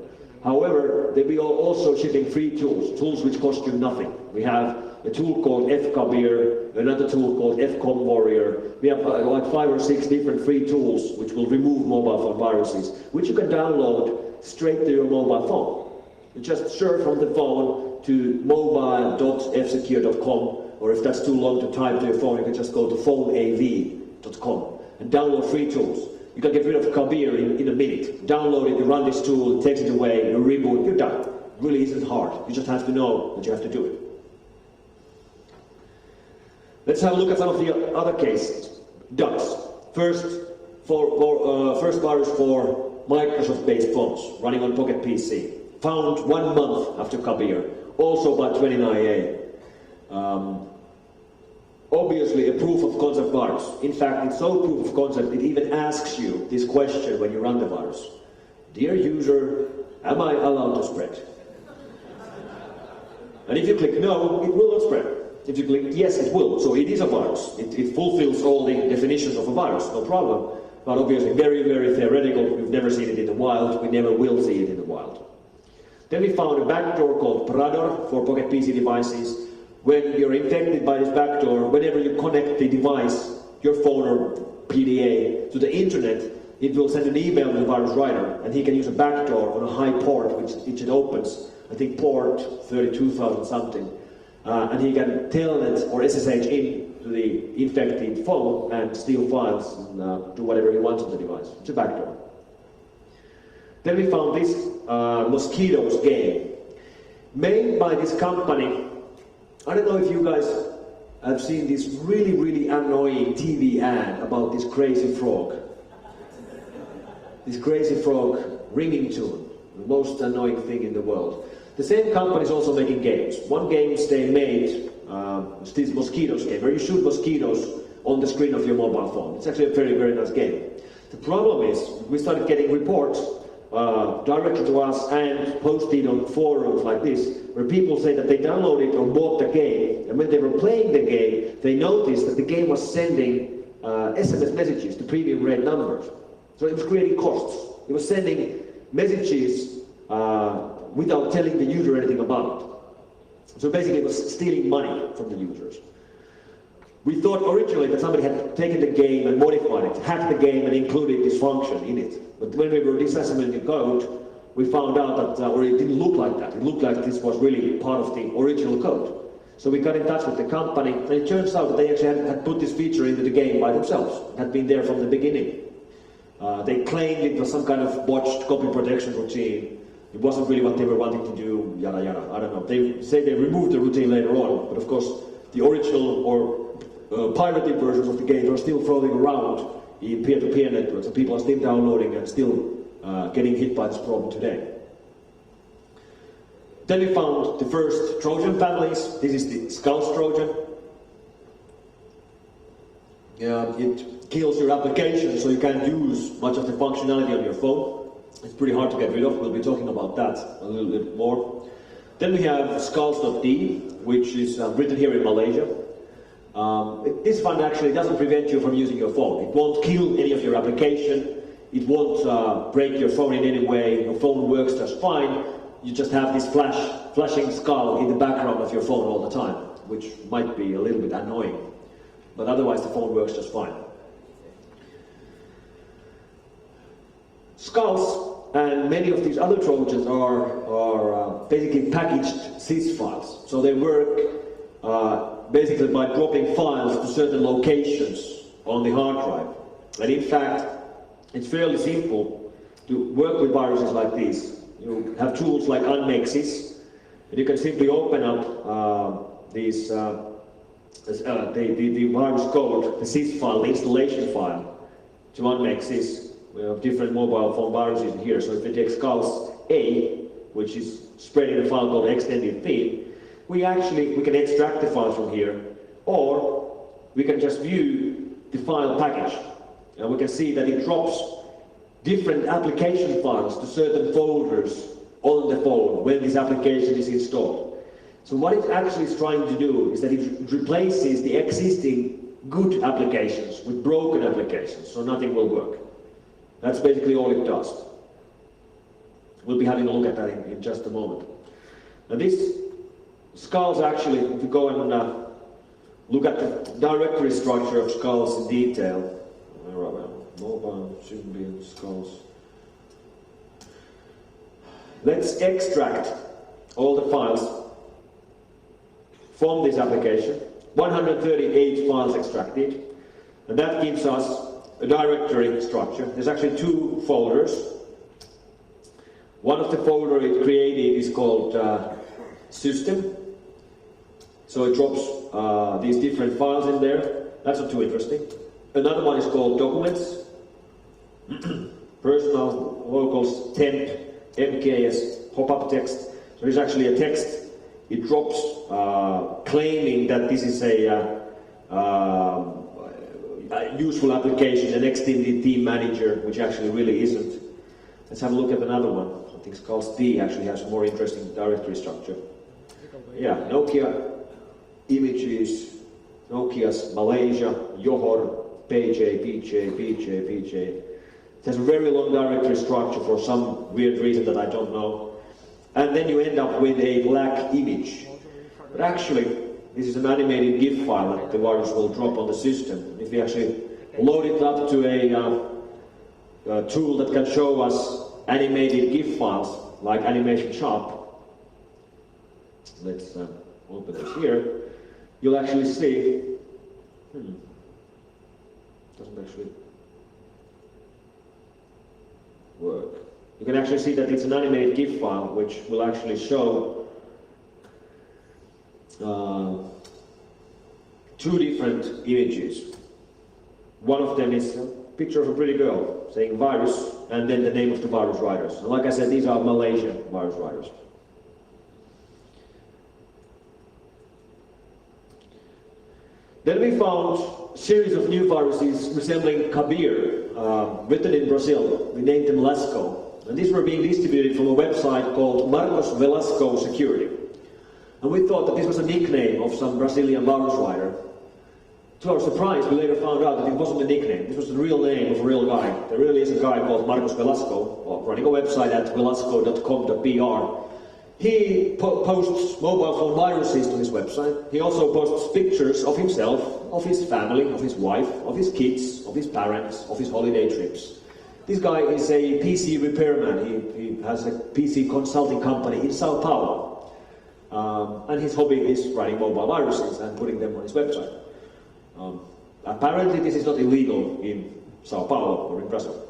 However, we are also shipping free tools, tools which cost you nothing. We have a tool called FKabir, another tool called FComWarrior. We have like 5 or 6 different free tools which will remove mobile phone viruses, which you can download straight to your mobile phone. You just search from the phone to mobile.fsecure.com, or if that's too long to type to your phone, you can just go to phoneav.com and download free tools. You can get rid of Kabir in a minute. Download it, you run this tool, it takes it away, you reboot, you're done. It really isn't hard. You just have to know that you have to do it. Let's have a look at some of the other cases. Ducks. First virus for Microsoft-based phones running on Pocket PC. Found 1 month after Kabir, also by 29A. Obviously a proof of concept virus. In fact, it's so proof of concept, it even asks you this question when you run the virus. Dear user, am I allowed to spread? And if you click no, it will not spread. If you click yes, it will. So it is a virus. It fulfills all the definitions of a virus, no problem. But obviously very, very theoretical. We've never seen it in the wild. We never will see it in the wild. Then we found a backdoor called Prador for Pocket PC devices. When you're infected by this backdoor, whenever you connect the device, your phone or PDA, to the internet, it will send an email to the virus writer, and he can use a backdoor on a high port, which it opens, I think port 32,000 something, and he can telnet or SSH in to the infected phone and steal files and do whatever he wants on the device. It's a backdoor. Then we found this Mosquitoes game, made by this company. I don't know if you guys have seen this really, really annoying TV ad about this crazy frog. This crazy frog ringing tune, the most annoying thing in the world. The same company is also making games. One game they made, this Mosquitoes game, where you shoot mosquitoes on the screen of your mobile phone. It's actually a very, very nice game. The problem is, we started getting reports directed to us and posted on forums like this, where people say that they downloaded or bought the game, and when they were playing the game, they noticed that the game was sending SMS messages to premium rate numbers. So it was creating costs. It was sending messages without telling the user anything about it. So basically it was stealing money from the users. We thought originally that somebody had taken the game and modified it, hacked the game and included this function in it. But when we were disassembling the code, we found out that, or it didn't look like that. It looked like this was really part of the original code. So we got in touch with the company, and it turns out that they actually had put this feature into the game by themselves. It had been there from the beginning. They claimed it was some kind of botched copy protection routine. It wasn't really what they were wanting to do, yada yada, I don't know. They say they removed the routine later on, but of course the original or pirated versions of the game are still floating around in peer-to-peer networks, and people are still downloading and still getting hit by this problem today. Then we found the first Trojan families. This is the Skulls Trojan. It kills your application, so you can't use much of the functionality on your phone. It's pretty hard to get rid of. We'll be talking about that a little bit more. Then we have Skulls.d, which is written here in Malaysia. This one actually doesn't prevent you from using your phone. It won't kill any of your application. It won't break your phone in any way. Your phone works just fine. You just have this flashing skull in the background of your phone all the time, which might be a little bit annoying. But otherwise the phone works just fine. Skulls and many of these other Trojans are basically packaged sys files. So they work basically by dropping files to certain locations on the hard drive. And in fact, it's fairly simple to work with viruses like this. You have tools like unmakesys, and you can simply open up these the virus code, the sys file, the installation file, to unmakesys. We have different mobile phone viruses here. So if we take Skulls A, which is spreading a file called extended feed, we can extract the file from here, or we can just view the file package, and we can see that it drops different application files to certain folders on the phone when this application is installed. So what it actually is trying to do is that it replaces the existing good applications with broken applications, so nothing will work. That's basically all it does. We'll be having a look at that in just a moment. Now this Skulls actually, if you go and look at the directory structure of Skulls in detail, mobile shouldn't be in Skulls. Let's extract all the files from this application. 138 files extracted, and that gives us a directory structure. There's actually two folders. One of the folders it created is called system. So it drops these different files in there. That's not too interesting. Another one is called documents. Personal, locals, temp, MKS, pop-up text. So there's actually a text. It drops claiming that this is a useful application, an extended team manager, which actually really isn't. Let's have a look at another one. Something called D actually has a more interesting directory structure. Yeah, Nokia images, Nokia's Malaysia, Johor, PJ. It has a very long directory structure for some weird reason that I don't know. And then you end up with a black image. But actually, this is an animated GIF file that the virus will drop on the system. If we actually load it up to a tool that can show us animated GIF files, like Animation Shop, let's open this here, you'll actually see, doesn't actually work. You can actually see that it's an animated GIF file, which will actually show two different images. One of them is a picture of a pretty girl saying virus, and then the name of the virus writers. And like I said, these are Malaysian virus writers. Then we found a series of new viruses resembling Kabir, written in Brazil. We named them Lasco. And these were being distributed from a website called Marcos Velasco Security. And we thought that this was a nickname of some Brazilian virus writer. To our surprise, we later found out that it wasn't a nickname. This was the real name of a real guy. There really is a guy called Marcos Velasco, running a website at velasco.com.br. He posts mobile phone viruses to his website. He also posts pictures of himself, of his family, of his wife, of his kids, of his parents, of his holiday trips. This guy is a PC repairman. He has a PC consulting company in Sao Paulo. And his hobby is writing mobile viruses and putting them on his website. Apparently this is not illegal in Sao Paulo or in Brazil.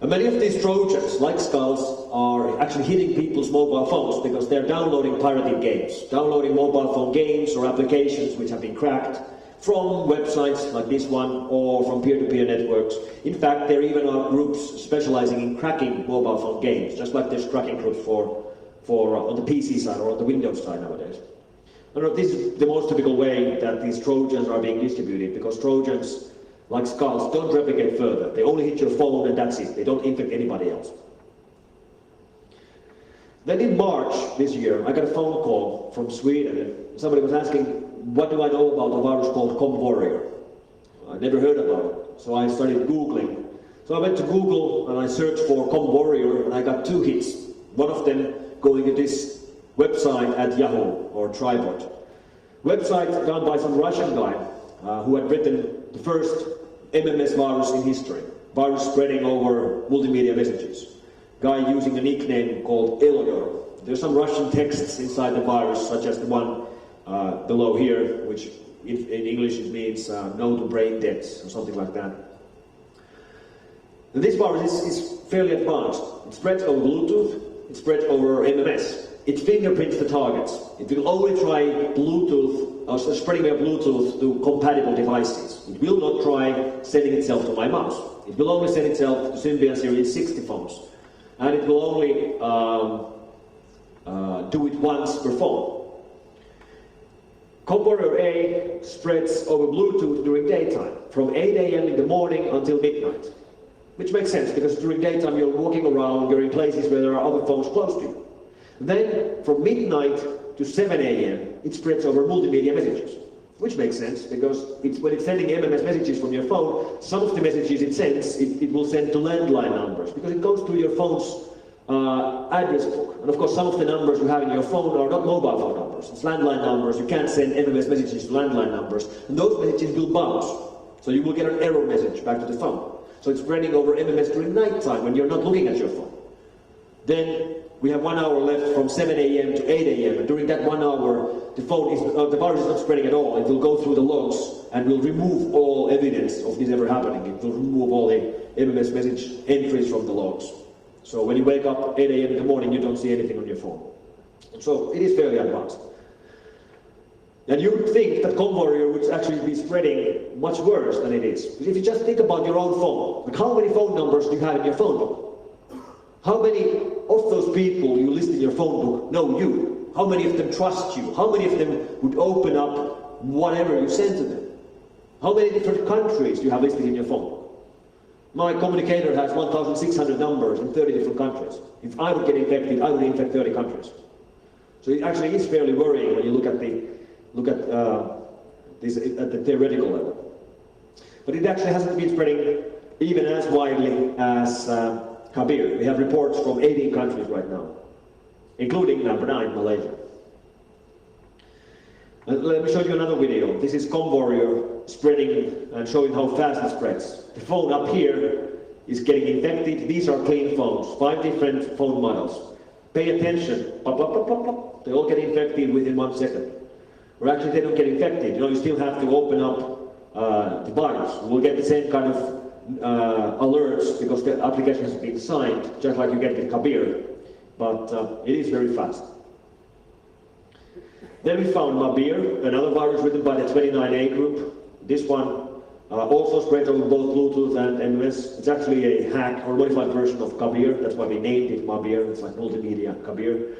And many of these Trojans, like Skulls, are actually hitting people's mobile phones because they're downloading pirated games, downloading mobile phone games or applications which have been cracked from websites like this one or from peer-to-peer networks. In fact, there even are groups specializing in cracking mobile phone games, just like there's cracking groups for on the PC side or on the Windows side nowadays. And this is the most typical way that these Trojans are being distributed, because Trojans, like Skulls, don't replicate further. They only hit your phone and that's it. They don't infect anybody else. Then in March this year, I got a phone call from Sweden. Somebody was asking, what do I know about a virus called ComWarrior? I never heard about it, so I started Googling. So I went to Google and I searched for ComWarrior and I got two hits. One of them going to this website at Yahoo, or Tribot. Website done by some Russian guy who had written the first MMS virus in history. Virus spreading over multimedia messages. Guy using a nickname called Elodor. There's some Russian texts inside the virus, such as the one below here, which in English it means no to brain deaths, or something like that. And this virus is fairly advanced. It spreads over Bluetooth, it spreads over MMS. It fingerprints the targets. It will only try Bluetooth, or spreading via Bluetooth to compatible devices. It will not try sending itself to my mouse. It will only send itself to Symbian Series 60 phones. And it will only do it once per phone. ComWarrior A spreads over Bluetooth during daytime, from 8 a.m. in the morning until midnight. Which makes sense, because during daytime you're walking around, you're in places where there are other phones close to you. Then, from midnight to 7 a.m., it spreads over multimedia messages. Which makes sense, because when it's sending MMS messages from your phone, some of the messages it sends, it will send to landline numbers, because it goes to your phone's address book. And of course, some of the numbers you have in your phone are not mobile phone numbers. It's landline numbers. You can't send MMS messages to landline numbers. And those messages will bounce. So you will get an error message back to the phone. So it's spreading over MMS during nighttime when you're not looking at your phone. Then we have 1 hour left from 7 a.m. to 8 a.m. And during that 1 hour, the virus is not spreading at all. It will go through the logs and will remove all evidence of this ever happening. It will remove all the MMS message entries from the logs. So when you wake up 8 a.m. in the morning, you don't see anything on your phone. So it is fairly advanced. And you would think that ComWarrior would actually be spreading much worse than it is. Because if you just think about your own phone, like how many phone numbers do you have in your phone book? How many of those people you list in your phone book know you? How many of them trust you? How many of them would open up whatever you send to them? How many different countries do you have listed in your phone book? My communicator has 1,600 numbers in 30 different countries. If I would get infected, I would infect 30 countries. So it actually is fairly worrying when you look at this at the theoretical level. But it actually hasn't been spreading even as widely as Kabir. We have reports from 18 countries right now, including number 9, Malaysia. Let me show you another video. This is ComWarrior spreading and showing how fast it spreads. The phone up here is getting infected. These are clean phones, 5 different phone models. Pay attention. Pop, pop, pop, pop, pop. They all get infected within 1 second. Or actually they don't get infected. You still have to open up the virus. We'll get the same kind of alerts because the application has been signed, just like you get with Kabir. But it is very fast. Then we found Mabir, another virus written by the 29A group. This one also spreads over both Bluetooth and MMS. It's actually a hack or modified version of Kabir. That's why we named it Mabir. It's like multimedia Kabir.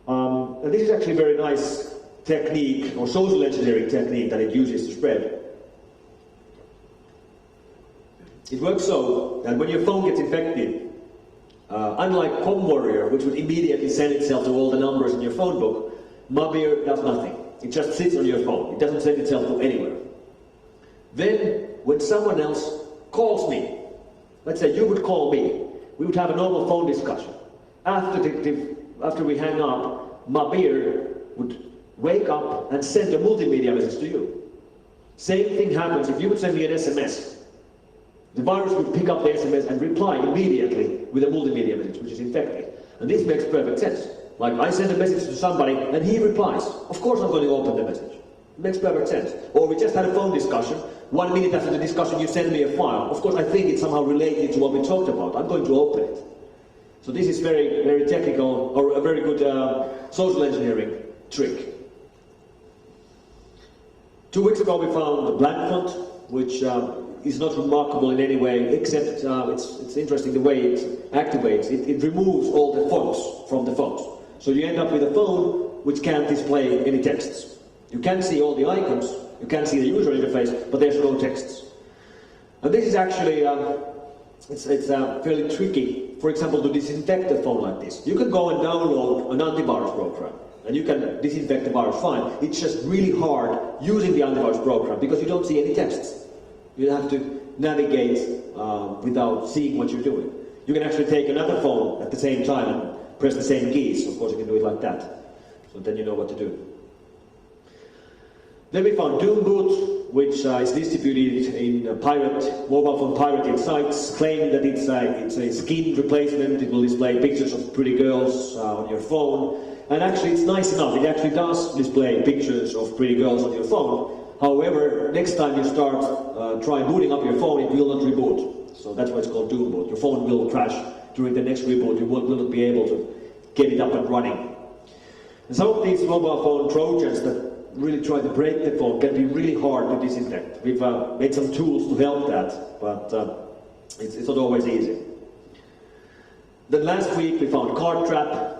And this is actually a very nice technique or social engineering technique that it uses to spread. It works so that when your phone gets infected, unlike ComWarrior, which would immediately send itself to all the numbers in your phone book, Mabir does nothing. It just sits on your phone. It doesn't send itself to anywhere. Then, when someone else calls me, let's say you would call me, we would have a normal phone discussion. After we hang up, Mabir would wake up and send a multimedia message to you. Same thing happens if you would send me an SMS. The virus would pick up the SMS and reply immediately with a multimedia message, which is infected. And this makes perfect sense. Like, I send a message to somebody and he replies. Of course I'm going to open the message. It makes perfect sense. Or we just had a phone discussion. 1 minute after the discussion you send me a file. Of course I think it's somehow related to what we talked about. I'm going to open it. So this is very, very technical, or a very good social engineering trick. 2 weeks ago we found the blank font, which is not remarkable in any way, except it's interesting the way it activates. It removes all the fonts from the phones. So you end up with a phone which can't display any texts. You can see all the icons, you can see the user interface, but there's no texts. And this is actually, it's fairly tricky. For example, to disinfect a phone like this. You can go and download an antivirus program, and you can disinfect the virus fine. It's just really hard using the antivirus program because you don't see any texts. You have to navigate without seeing what you're doing. You can actually take another phone at the same time and press the same keys. Of course, you can do it like that. So then you know what to do. Then we found Doomboot, which is distributed in mobile phone pirated sites, claiming that it's a skin replacement. It will display pictures of pretty girls on your phone. And actually, it's nice enough. It actually does display pictures of pretty girls on your phone. However, next time you start try booting up your phone, it will not reboot. So that's why it's called Doomboot. Your phone will crash during the next reboot. You will not be able to get it up and running. And some of these mobile phone Trojans that really try to break the phone can be really hard to disinfect. We've made some tools to help that, but it's not always easy. Then last week we found Card Trap.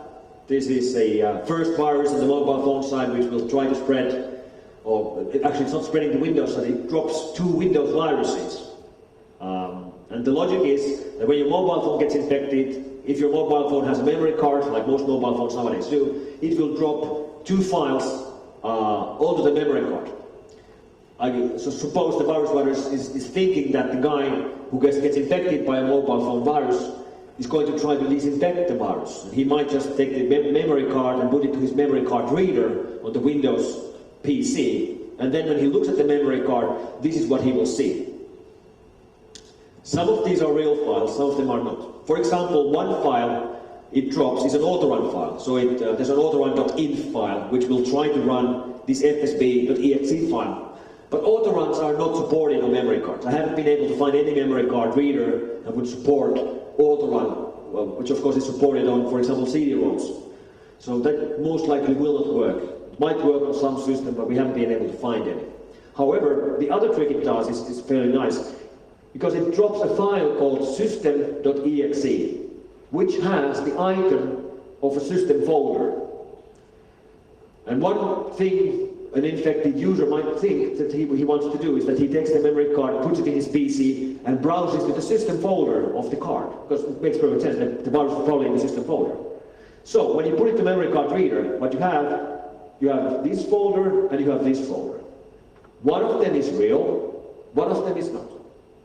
This is a first virus on the mobile phone side which will try to spread, or actually it's not spreading to Windows, so it drops 2 Windows viruses. And the logic is that when your mobile phone gets infected, if your mobile phone has a memory card, like most mobile phones nowadays do, it will drop 2 files onto the memory card. So suppose the virus is thinking that the guy who gets infected by a mobile phone virus is going to try to disinfect the virus. He might just take the memory card and put it to his memory card reader on the Windows PC, and then when he looks at the memory card, this is what he will see. Some of these are real files, some of them are not. For example, one file it drops is an autorun file. So there's an autorun.inf file which will try to run this fsb.exe file. But autoruns are not supported on memory cards. I haven't been able to find any memory card reader that would support autorun, which of course is supported on, for example, CD-ROMs. So that most likely will not work. It might work on some system, but we haven't been able to find any. However, the other trick it does is fairly nice, because it drops a file called system.exe, which has the icon of a system folder. And one thing an infected user might think that he wants to do is that he takes the memory card, puts it in his PC, and browses to the system folder of the card, because it makes perfect sense that the browser is probably in the system folder. So when you put it to memory card reader, what you have this folder and you have this folder. One of them is real, one of them is not.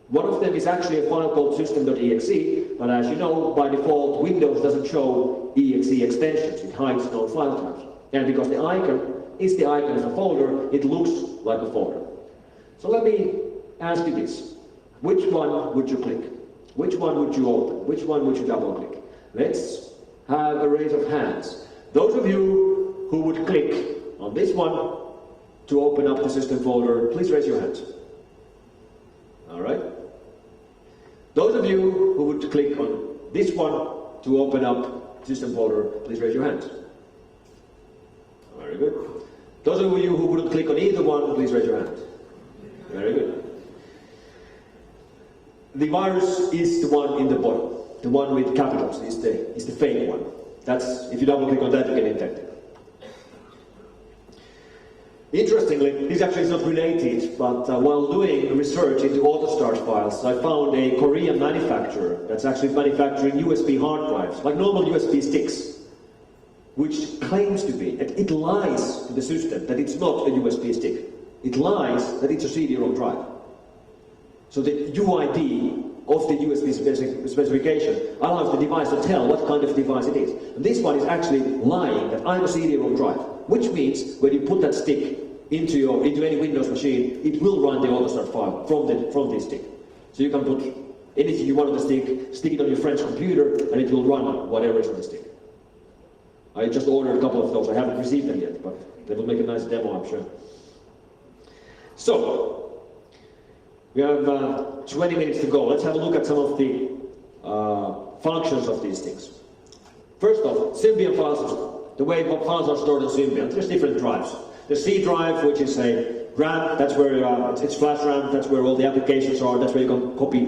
One of them is actually a file called system.exe, but as you know, by default, Windows doesn't show exe extensions. It hides known file types. And because the icon is the icon of a folder, it looks like a folder. So let me ask you this. Which one would you click? Which one would you open? Which one would you double click? Let's have a raise of hands. Those of you who would click on this one to open up the system folder, please raise your hands. All right. Those of you who would click on this one to open up system folder, please raise your hands. Very good. Those of you who wouldn't click on either one, please raise your hand. Very good. The virus is the one in the bottom. The one with capitals is the fake one. That's, if you double click on that, you get infected. Interestingly, this actually is not related, but while doing research into AutoStart files, I found a Korean manufacturer that's actually manufacturing USB hard drives, like normal USB sticks, which claims to be, it lies to the system that it's not a USB stick. It lies that it's a CD-ROM drive. So the UID of the USB specification allows the device to tell what kind of device it is. And this one is actually lying that I'm a CD-ROM drive, which means when you put that stick into any Windows machine, it will run the AutoStart file from this stick. So you can put anything you want on the stick it on your friend's computer, and it will run whatever is on the stick. I just ordered a couple of those. I haven't received them yet, but they will make a nice demo, I'm sure. So, we have 20 minutes to go. Let's have a look at some of the functions of these things. First off, Symbian file system. The way files are stored in Symbian. There's different drives. The C drive, which is a RAM, that's where it's flash RAM, that's where all the applications are, that's where you can copy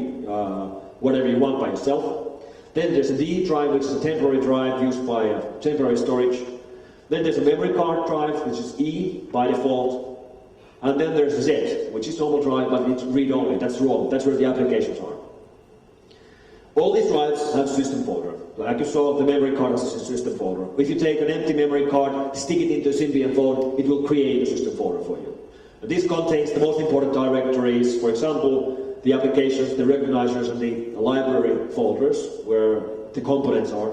whatever you want by yourself. Then there's a D drive, which is a temporary drive used by temporary storage. Then there's a memory card drive, which is E by default. And then there's Z, which is normal drive, but it's read-only. That's wrong. That's where the applications are. All these drives have system folder. Like you saw, the memory card has a system folder. If you take an empty memory card, stick it into a Symbian phone, it will create a system folder for you. And this contains the most important directories, for example, the applications, the recognizers, and the library folders, where the components are.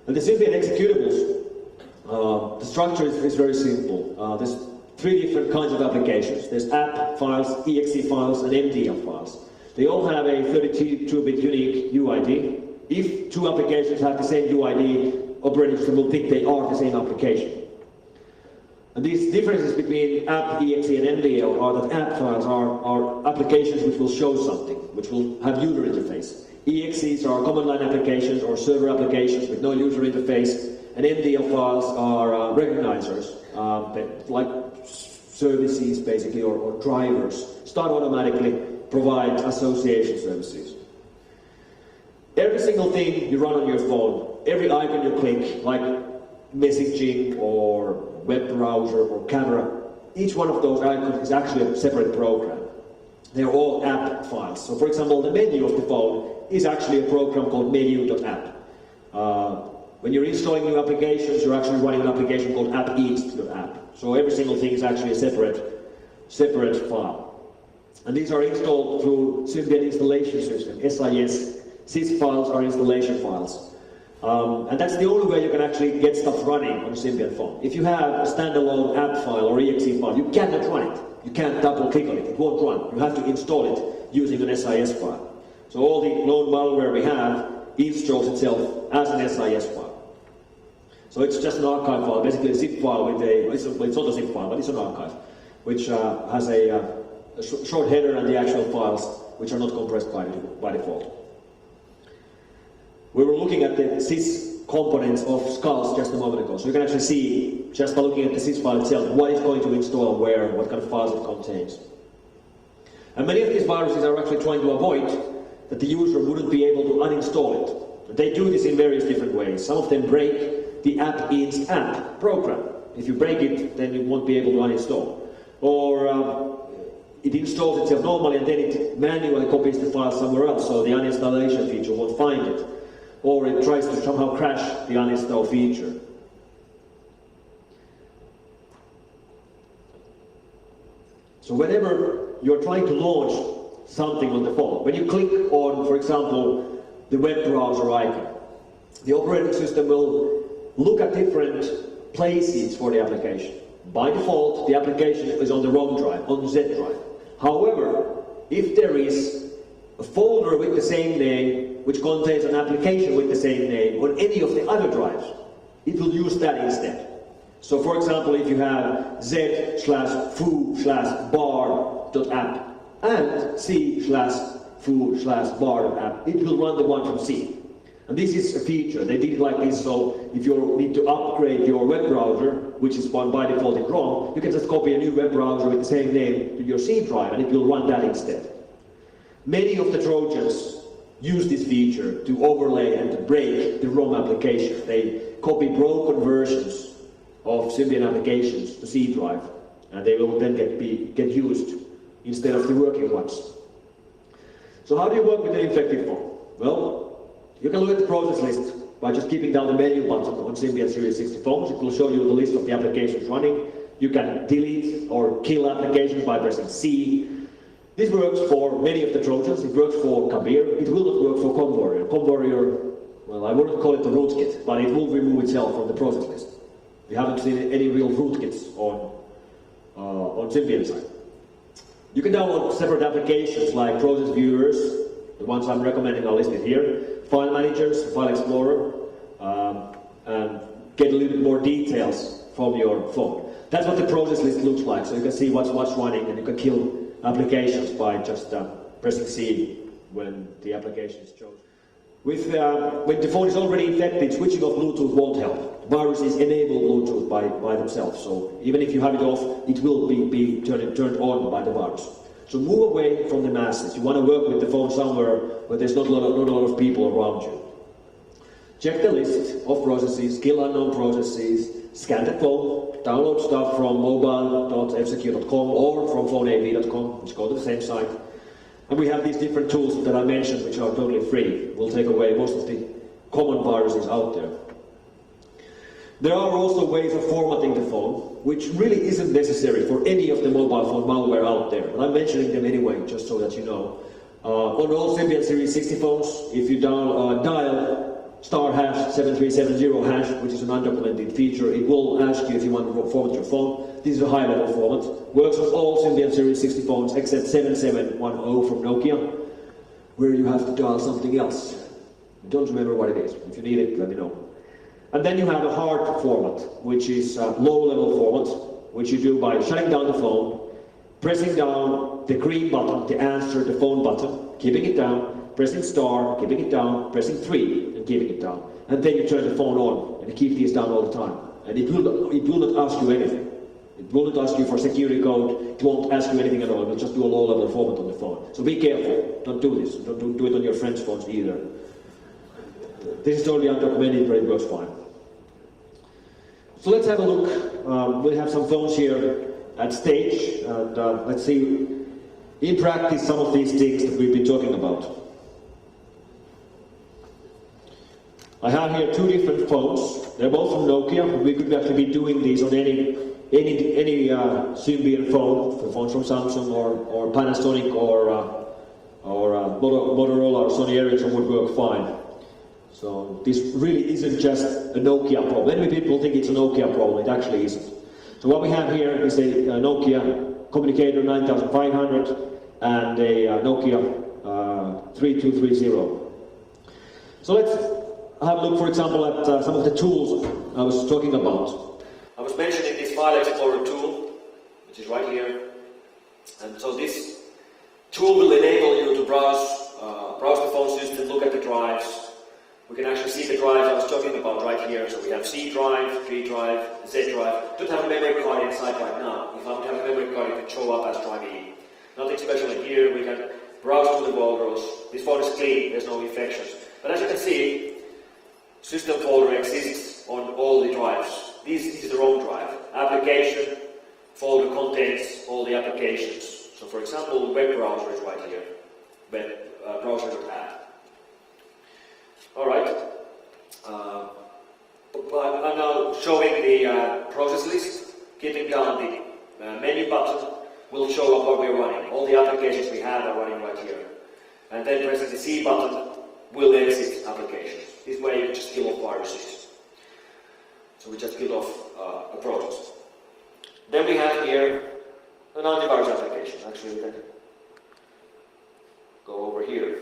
And the Symbian executables, the structure is very simple. There's three different kinds of applications. There's app files, exe files, and MDL files. They all have a 32-bit unique UID. If two applications have the same UID, operating system will think they are the same application. And these differences between app, exe, and MDL are that app files are applications which will show something, which will have user interface. EXEs are command line applications or server applications with no user interface, and MDL files are recognizers, like services basically, or drivers, start automatically, provide association services. Every single thing you run on your phone, every icon you click, like messaging or web browser or camera, each one of those icons is actually a separate program. They're all app files. So for example, the menu of the phone is actually a program called menu.app. When you're installing new applications, you're actually running an application called app.eats.app. So every single thing is actually a separate file. And these are installed through Symbian installation system, SIS. Sys files are installation files. And that's the only way you can actually get stuff running on a Symbian phone. If you have a standalone app file or exe file, you cannot run it. You can't double click on it, it won't run. You have to install it using an SIS file. So all the known malware we have installs itself as an SIS file. So it's just an archive file, basically a zip file with it's not a zip file, but it's an archive, which has a short header and the actual files, which are not compressed by default. We were looking at the sys components of Skulls just a moment ago, so you can actually see, just by looking at the sys file itself, what it's going to install, where, what kind of files it contains. And many of these viruses are actually trying to avoid that the user wouldn't be able to uninstall it. They do this in various different ways. Some of them break the app-inst app program. If you break it, then you won't be able to uninstall. Or it installs itself normally and then it manually copies the file somewhere else, so the uninstallation feature won't find it. Or it tries to somehow crash the uninstall feature. So whenever you're trying to launch something on the phone, when you click on, for example, the web browser icon, the operating system will look at different places for the application. By default, the application is on the ROM drive, on the Z drive. However, if there is a folder with the same name, which contains an application with the same name on any of the other drives, it will use that instead. So for example, if you have z/foo/bar.app and c/foo/bar.app, it will run the one from C. And this is a feature. They did it like this, so if you need to upgrade your web browser, which is one by default in ROM, you can just copy a new web browser with the same name to your C drive and it will run that instead. Many of the Trojans use this feature to overlay and to break the ROM application. They copy broken versions of Symbian applications to C drive, and they will then get used instead of the working ones. So how do you work with an infected phone? Well, you can look at the process list by just keeping down the menu button on Symbian Series 60 phones. It will show you the list of the applications running. You can delete or kill applications by pressing C. This works for many of the Trojans. It works for Kabir. It will not work for ComWarrior. ComWarrior, well, I wouldn't call it a rootkit, but it will remove itself from the process list. We haven't seen any real rootkits on Symbian side. You can download separate applications like process viewers. The ones I'm recommending are listed here. File managers, file explorer, and get a little bit more details from your phone. That's what the process list looks like. So you can see what's running, and you can kill applications by just pressing C when the application is chosen. When the phone is already infected, switching off Bluetooth won't help. Viruses enable Bluetooth by themselves, so even if you have it off, it will be turned on by the virus. So move away from the masses. You want to work with the phone somewhere where there's not a lot of people around you. Check the list of processes, kill unknown processes, scan the phone, download stuff from mobile.fsecure.com or from phoneav.com, which go to the same site. And we have these different tools that I mentioned, which are totally free. We'll take away most of the common viruses out there. There are also ways of formatting the phone, which really isn't necessary for any of the mobile phone malware out there. And I'm mentioning them anyway, just so that you know. On all Symbian Series 60 phones, if you dial *#7370#, which is an undocumented feature, it will ask you if you want to format your phone. This is a high-level format. Works on all Symbian Series 60 phones except 7710 from Nokia, where you have to dial something else. I don't remember what it is. If you need it, let me know. And then you have a hard format, which is a low-level format, which you do by shutting down the phone, pressing down the green button to answer the phone button, keeping it down, pressing star, keeping it down, pressing 3, and keeping it down. And then you turn the phone on, and you keep these down all the time. And it will not ask you anything. It will not ask you for security code, it won't ask you anything at all, it will just do a low-level format on the phone. So be careful, don't do this, don't do it on your friends' phones either. This is totally undocumented, but it works fine. So let's have a look. We'll have some phones here at stage, and let's see in practice some of these things that we've been talking about. I have here two different phones. They're both from Nokia. We could actually be doing these on any Symbian phone, phones from Samsung or Panasonic or Motorola or Sony Ericsson would work fine. So this really isn't just a Nokia problem. Many people think it's a Nokia problem, it actually isn't. So what we have here is a Nokia Communicator 9500 and a Nokia 3230. So let's have a look, for example, at some of the tools I was talking about. I was mentioning this File Explorer tool, which is right here. And so this tool will enable you to browse the phone system, look at the drives. We can actually see the drives I was talking about right here. So we have C drive, D drive, Z drive. Don't have a memory card inside right now. If I would have a memory card, it would show up as drive E. Nothing special in here. We can browse to the folders. This phone is clean, there's no infections. But as you can see, system folder exists on all the drives. This is the ROM drive. Application folder contains all the applications. So for example, web browser is right here. Web browser.app. Alright. I'm now showing the process list. Keeping down the menu button will show up what we're running. All the applications we have are running right here. And then pressing the C button will exit applications. This way you just kill off viruses. So we just killed off a process. Then we have here an antivirus application. Actually, we can go over here.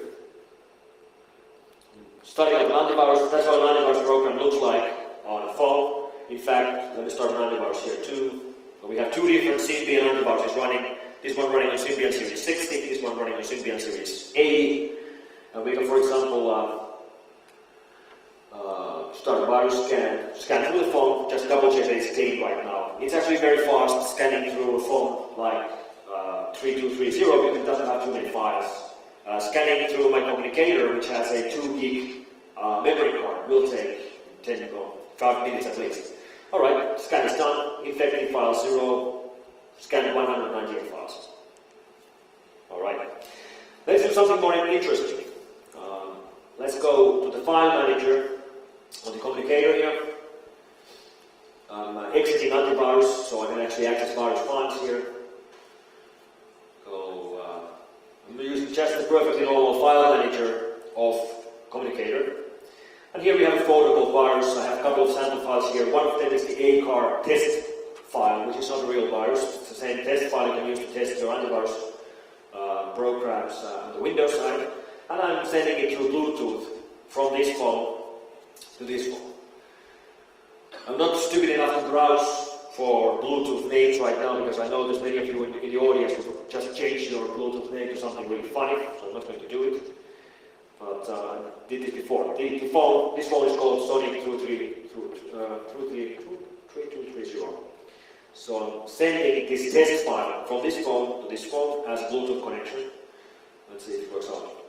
Starting up an antivirus, that's how an antivirus program looks like on a phone. In fact, let me start an antivirus here too. So we have two different Symbian antiviruses running. This one running on Symbian Series 60, this one running on Symbian Series 80. And we can, for example, start a virus scan through the phone, just double check that it's clean right now. It's actually very fast scanning through a phone like 3230 because it doesn't have too many files. Scanning through my communicator, which has a 2 gig memory card, will take 5 minutes at least. Alright, scan is done, infected file 0, scan 198 files. Alright, let's do something more interesting. Let's go to the file manager on the communicator here. I'm exiting antivirus, so I can actually access virus files here. I'm using just the perfectly normal file manager of communicator. And here we have a folder called virus. I have a couple of sample files here. One of them is the ACAR test file, which is not a real virus. It's the same test file you can use to test your antivirus programs on the Windows side. And I'm sending it through Bluetooth from this phone to this phone. I'm not stupid enough to browse for Bluetooth names right now because I know there's many of you in the audience who just change your Bluetooth name to something really funny, so I'm not going to do it. But I did this before. This phone is called Sonic 3230. So I'm sending this test file from this phone to this phone as a Bluetooth connection. Let's see if it works out.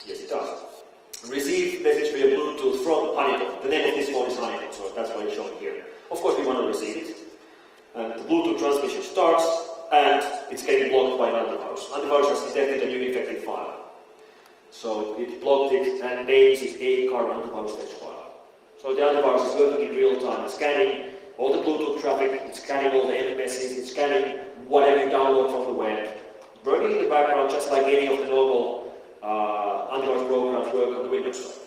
Yes, it does. Receive message via Bluetooth from Honeycomb. The name of this phone is Honeycomb, so that's why it's showing here. Of course, we want to receive it. And the Bluetooth transmission starts, and it's getting blocked by an antivirus. Antivirus has detected a new infected file. So it blocked it and names it ACAR antivirus test file. So the antivirus is working in real time, scanning all the Bluetooth traffic, it's scanning all the MMSs, it's scanning whatever you download from the web. Working in the background just like any of the normal antivirus programs work on the Windows side.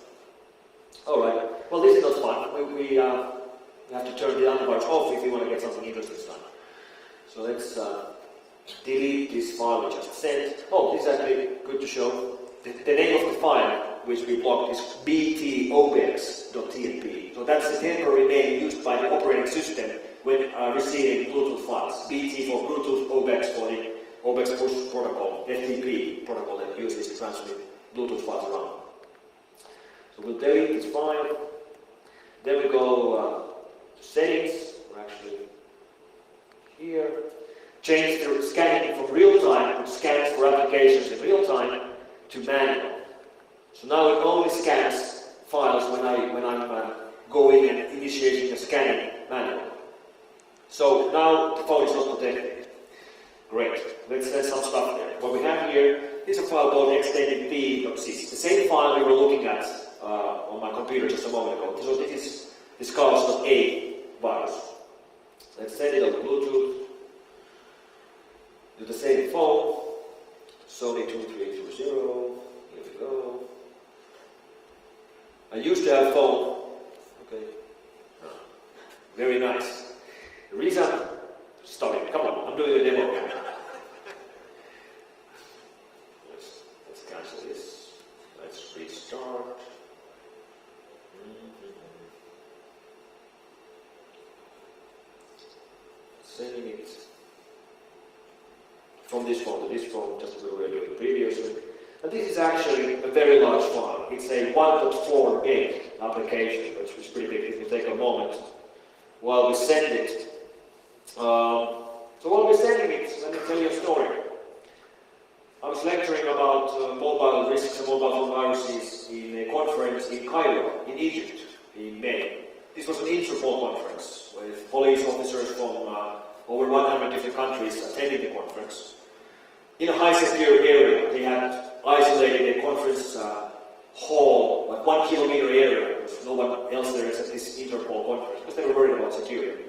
Alright, well this is not fun. We have to turn the antivirus off if we want to get something interesting done. So let's delete this file we just sent. Oh, this is actually good to show. The name of the file which we blocked is btobex.tmp. So that's the temporary name used by the operating system when receiving Bluetooth files. BT for Bluetooth, OBEX for the OBEX push protocol, FTP protocol that uses to transmit Bluetooth files around. So we'll delete this file. Then we go to settings. We're actually here. Change the scanning from real time, which scans for applications in real time, to manual. So now it only scans files when I'm going and initiating a scanning manual. So now the phone is not protected. Great. Let's set some stuff there. What we have here is a file called extendedp.sys. The same file we were looking at on my computer just a moment ago. So this is cars.a virus. Let's set it on Bluetooth. Do the same phone. Sony 2320. Here we go. I used to have a phone. Okay. Very nice. The reason stop it. Come on, I'm doing a demo here. Let's cancel this. Let's restart. from this phone to this phone, just as we were doing previously. And this is actually a very large file. It's a 1.4 gig application, which is pretty big. It will take a moment while we send it. So while we're sending it, let me tell you a story. I was lecturing about mobile risks and mobile viruses in a conference in Cairo, in Egypt, in May. This was an Interpol conference with police officers from over 100 different countries attending the conference. In a high secure area, they had isolated a conference hall, like 1 kilometer area. There was no one else there except this Interpol conference, because they were worried about security.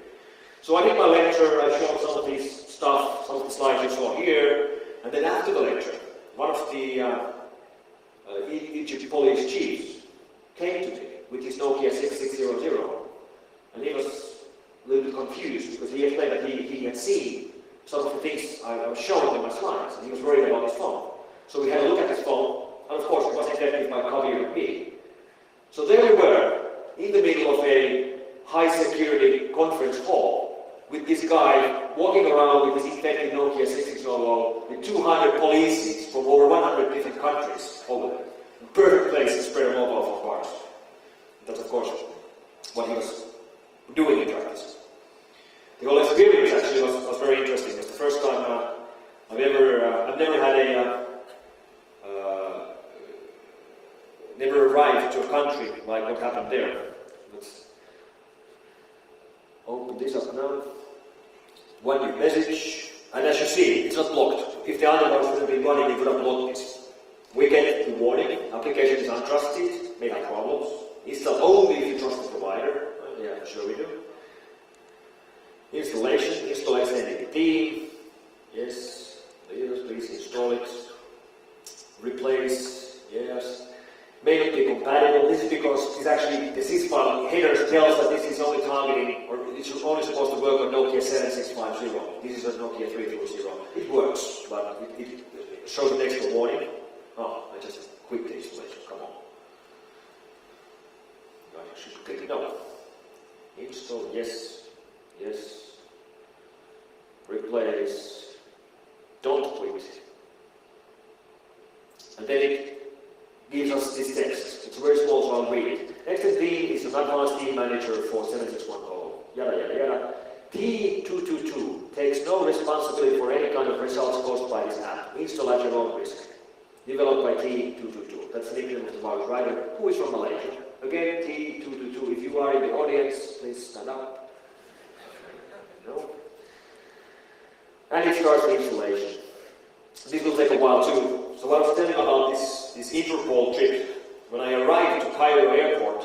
So I did my lecture, I showed some of this stuff, some of the slides you saw here, and then after the lecture, one of the Egypt police chiefs came to me with his Nokia 6600, and he was a little bit confused because he explained that he had seen some of the things I was showing in my slides, and he was worried about his phone. So we had a look at his phone, and of course it was infected by Kabir and me. So there we were, in the middle of a high security conference hall, with this guy walking around with his infected Nokia 6600 with 200 police from over 100 different countries over there. Perfect place to spread a mobile phone virus. That's of course what he was doing in practice. The whole experience actually was very interesting. It was the first time I've never had never arrived to a country like what happened there. Let's open this up now. One new message, and as you see, it's not blocked. If the other ones would have been running, it would have blocked this. We get the warning, application is untrusted, may have problems. Install only if you trust the provider. Yeah, sure we do. Installation, install XNDT. Yes, please install it. Replace, yes. May not be compatible. This is because it's actually the sys file header tells that this is only targeting, or it's only supposed to work on Nokia 7650. This is a Nokia 320. It works, but it shows an extra warning. Oh, I just quit the installation. Come on. I should click no. Install, yes, yes. Replace. Don't quit. And then it gives us this text. It's very small, so I'll read it. XSD is an advanced team manager for 7610. Yada, yada, yada. T222 takes no responsibility for any kind of results caused by this app. Install at your own risk. Developed by T222. That's the name of the virus writer, who is from Malaysia. Again, T222. If you are in the audience, please stand up. No. And it starts the installation. This will take a while too. So what I was telling you about this Interpol trip, when I arrived to Cairo airport,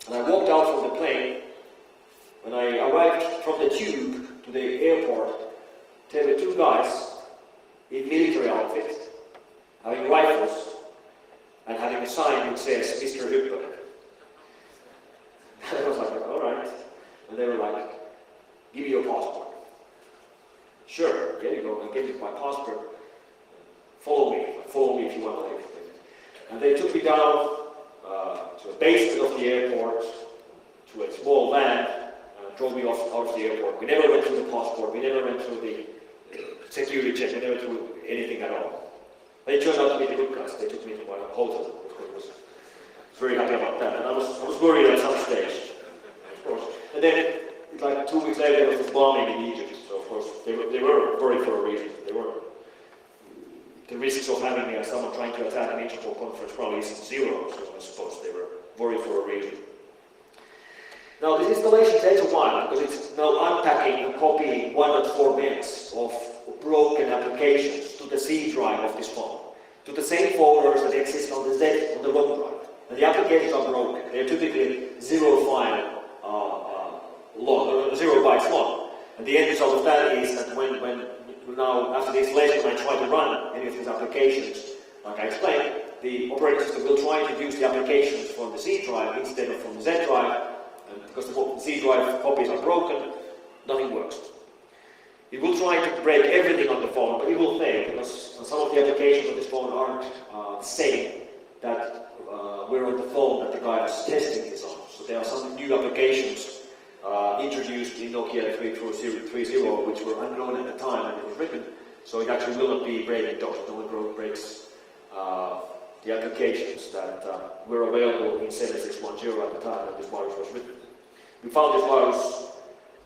and I walked out from the plane, when I arrived from the tube to the airport, there were two guys in military outfits, having rifles, and having a sign which says, Mr. Hüpper. And I was like, alright. And they were like, give me your passport. Sure, there you go, I gave you my passport. Follow me if you want to live. And they took me down to a basement of the airport, to a small van, and drove me out of the airport. We never went through the passport, we never went through the security check, we never went through anything at all. They turned out to be the good guys. They took me to my hotel, of course. I was very happy about that. And I was worried at some stage, of course. And then, like 2 weeks later, there was this bombing in Egypt. So, of course, they were worried for a reason. The risks of having someone trying to attack an Interpol conference probably isn't zero, so I suppose they were worried for a reason. Now, this installation takes a while because it's now unpacking and copying 1.4 megs of broken applications to the C drive of this phone, to the same folders that exist on the Z, on the ROM drive. And the applications are broken. They're typically 0 bytes long. And the end result of that is that when now, after the installation, when I try to run any of these applications, like I explained, the operating system will try to use the applications from the C drive instead of from the Z drive, and because the C drive copies are broken, nothing works. It will try to break everything on the phone, but it will fail, because some of the applications on this phone aren't the same that were on the phone that the guy was testing this on. So there are some new applications introduced in Nokia 3330 which were unknown at the time. written, so it actually will not be breaking those. It only breaks the applications that were available in 7610 at the time that this virus was written. We found this virus,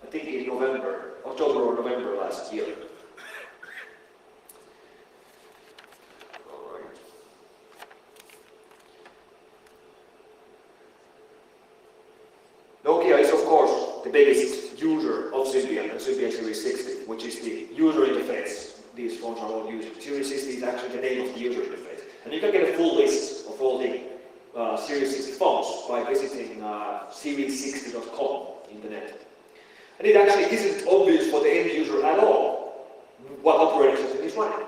I think in October or November last year. Nokia is of course the biggest user of Symbian and Symbian Series 60, which is the user interface these phones are all using. Series 60 is actually the name of the user interface. And you can get a full list of all the Series 60 phones by visiting series60.com in the net. And it actually isn't obvious for the end user at all what operating system is running.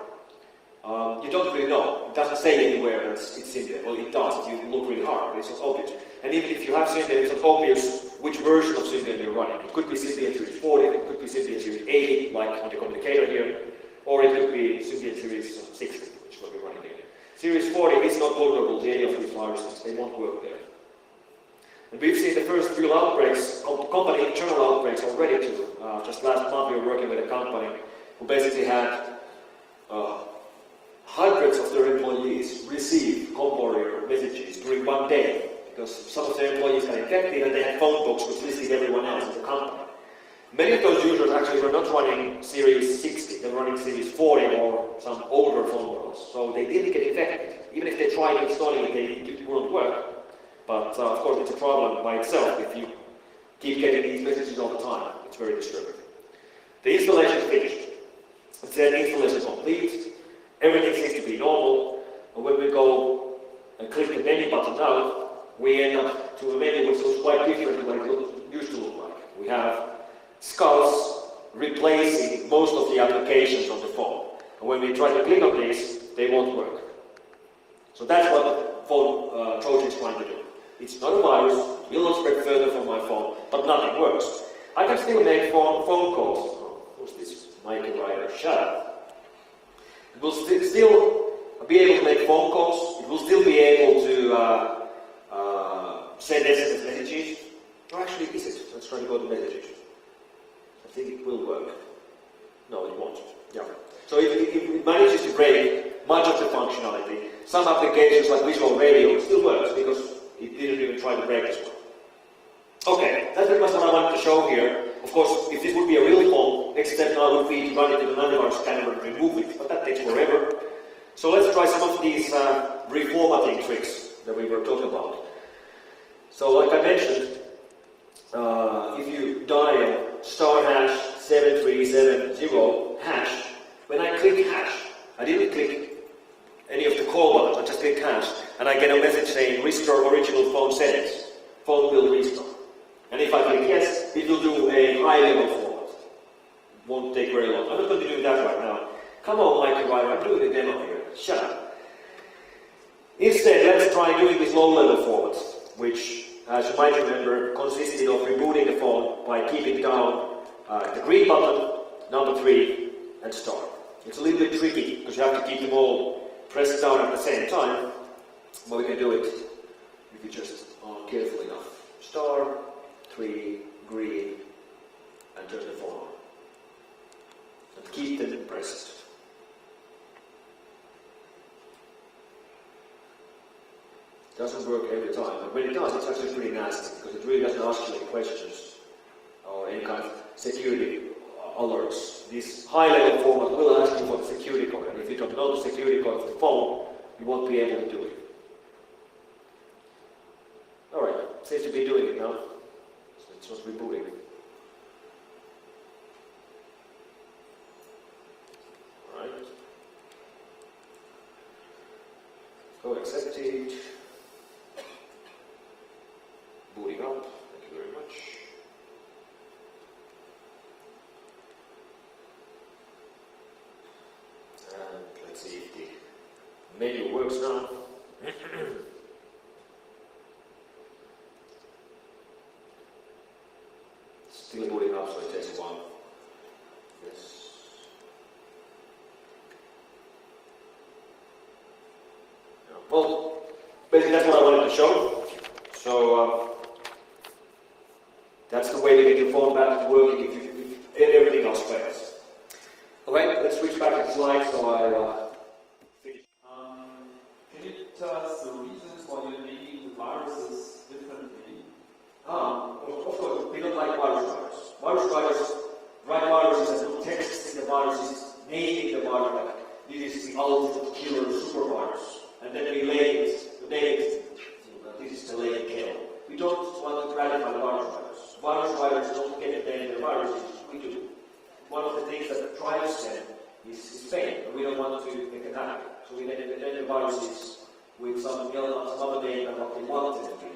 You don't really know. It doesn't say anywhere that it's Symbian. Well, it does if you look really hard, but it's not obvious. And even if you have Symbian, it's not obvious which version of Symbian you're running. It could be Symbian Series 40, it could be Symbian Series 80, like on the communicator here, or it could be Symbian Series 60, which is what we're running here. Series 40 is not vulnerable to any of these viruses. They won't work there. And we've seen the first real outbreaks, company internal outbreaks already too. Just last month we were working with a company who basically had hundreds of their employees receive ComWarrior messages during one day because some of their employees got infected and they had phone books which listed everyone else in the company. Many of those users actually were not running Series 60, they were running Series 40 or some older phone models. So they didn't get infected. Even if they tried installing it, it wouldn't work. But of course it's a problem by itself if you keep getting these messages all the time. It's very disturbing. The installation finished. It said installation complete. Everything seems to be normal. And when we go and click the menu button now, we end up to a menu which looks quite different than what it used to look like. We have skulls replacing most of the applications on the phone. And when we try to click on these, they won't work. So that's what the phone Trojan is trying to do. It's not a virus, it will not spread further from my phone, but nothing works. I can still make phone calls. Oh, who's this Mikey Ryder? Shut up. It will still be able to make phone calls, it will still be able to send SMS messages. Or actually, is it? Let's try to go to messages. I think it will work. No, it won't. Yeah. So it manages to break much of the functionality. Some applications like visual radio still works because it didn't even try to break this one. Okay, that's pretty much what I wanted to show here. Of course, if this would be a real phone, next step now would be to run it in an antivirus scanner and remove it, but that takes forever. So let's try some of these reformatting tricks that we were talking about. So like I mentioned, if you dial *#7370#, when I click hash, I didn't click any of the call buttons, I just click hash, and I get a message saying restore original phone settings. Phone will restore. And if I click yes, it will do a high-level format. It won't take very long. I'm not going to do that right now. Come on, Mikey Ryder, I'm doing a demo here. Shut up. Instead, let's try doing this low-level format, which, as you might remember, consisted of rebooting the phone by keeping down the green button, number 3, and star. It's a little bit tricky because you have to keep them all pressed down at the same time, but we can do it if you just are careful enough. Star, 3, green, and turn the phone on. And keep them pressed. It doesn't work every time, but when it does, it's actually pretty nasty because it really doesn't ask you any questions or any kind of security alerts. This high-level format will ask you for the security code, and if you don't know the security code of the phone, you won't be able to do it. Alright, seems to be doing it now. So it's just rebooting. Alright. Go accept it. Booting up. Thank you very much. And let's see if the menu works now. Still booting up, so it takes a while. Yes. Yeah. Well, basically that's what I wanted to show. So that's the way to get your phone back to working if everything else fails. Okay, let's switch back to the slide so I finish. Can you tell us the reasons why you're naming the viruses differently? Of course, we don't like virus writers. Virus writers write viruses and put texts in the viruses, naming the virus like this is the ultimate killer super virus. And then we label it, this is the label kill. We don't want to gratify the virus writers. Virus writers don't get the name of the viruses, we do. One of the things that drives them is pain, but we don't want to make it happen. So we name the viruses with some other name than what we want them to be.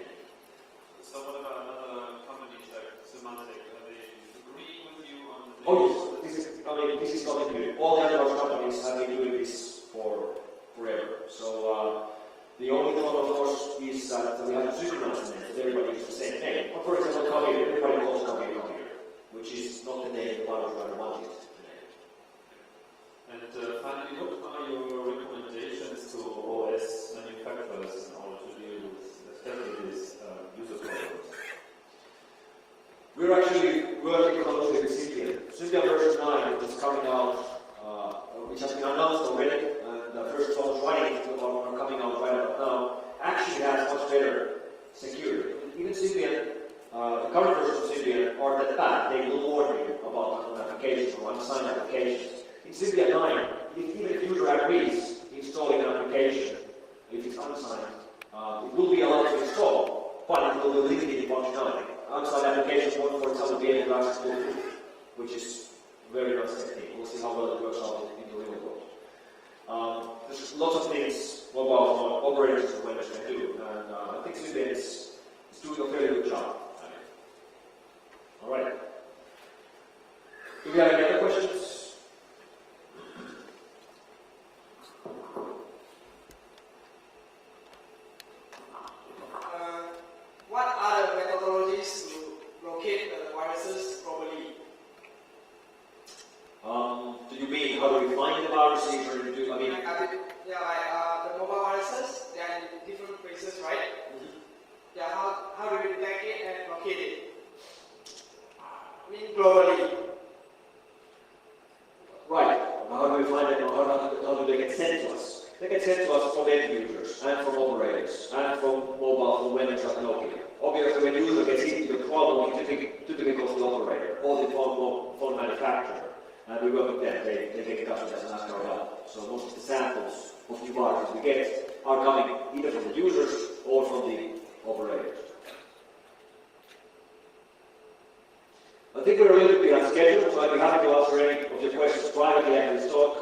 So what about another companies like Semantic? Are they agreeing with you on the Oh yes, this is nothing new. All the other companies have been doing this forever. So the only one, of course, is that we have to synchronize the names. Everybody uses the same name. For example, Kabir, everybody calls Kabir, which is not the name the virus writer wanted to name. And finally, what are your recommendations to OS manufacturers in order to deal with especially these user problems? We're actually working closely with Symbian. Symbian version 9 is coming out, which has been announced already, and the first phones running are coming out right about now. Actually has much better security. Even Symbian, the current version of Symbian are that bad. They will warn you about applications or unsigned applications. In Symbian 9, even if the user agrees installing an application, if it's unsigned, it will be allowed to install, but it will be limited in functionality. Unsigned applications won't, for example, be able to access Bluetooth, which is very nice technique. We'll see how well it works out in the real world. There's lots of things mobile phone operators and vendors can do, and I think Symbian is doing a fairly good job. Alright. Do we have any other questions? What are the methodologies to locate the viruses properly? Do you mean how do we find the viruses, or do you, the mobile viruses, they are in different places, right? Mm-hmm. Yeah, how do we detect it and locate it? I mean globally. Right. How do we find it, or how do they get sent to us? They get sent to us from end users, and from operators, and from mobile phone vendors that know it. Obviously, when the user gets into the problem, it typically goes to the operator, or the phone manufacturer. And we work with them, they take it up with us and ask our help. So most of the samples of new viruses we get are coming either from the users or from the operators. I think we're a little bit on schedule, so I'd be happy to answer any of your questions privately after this talk.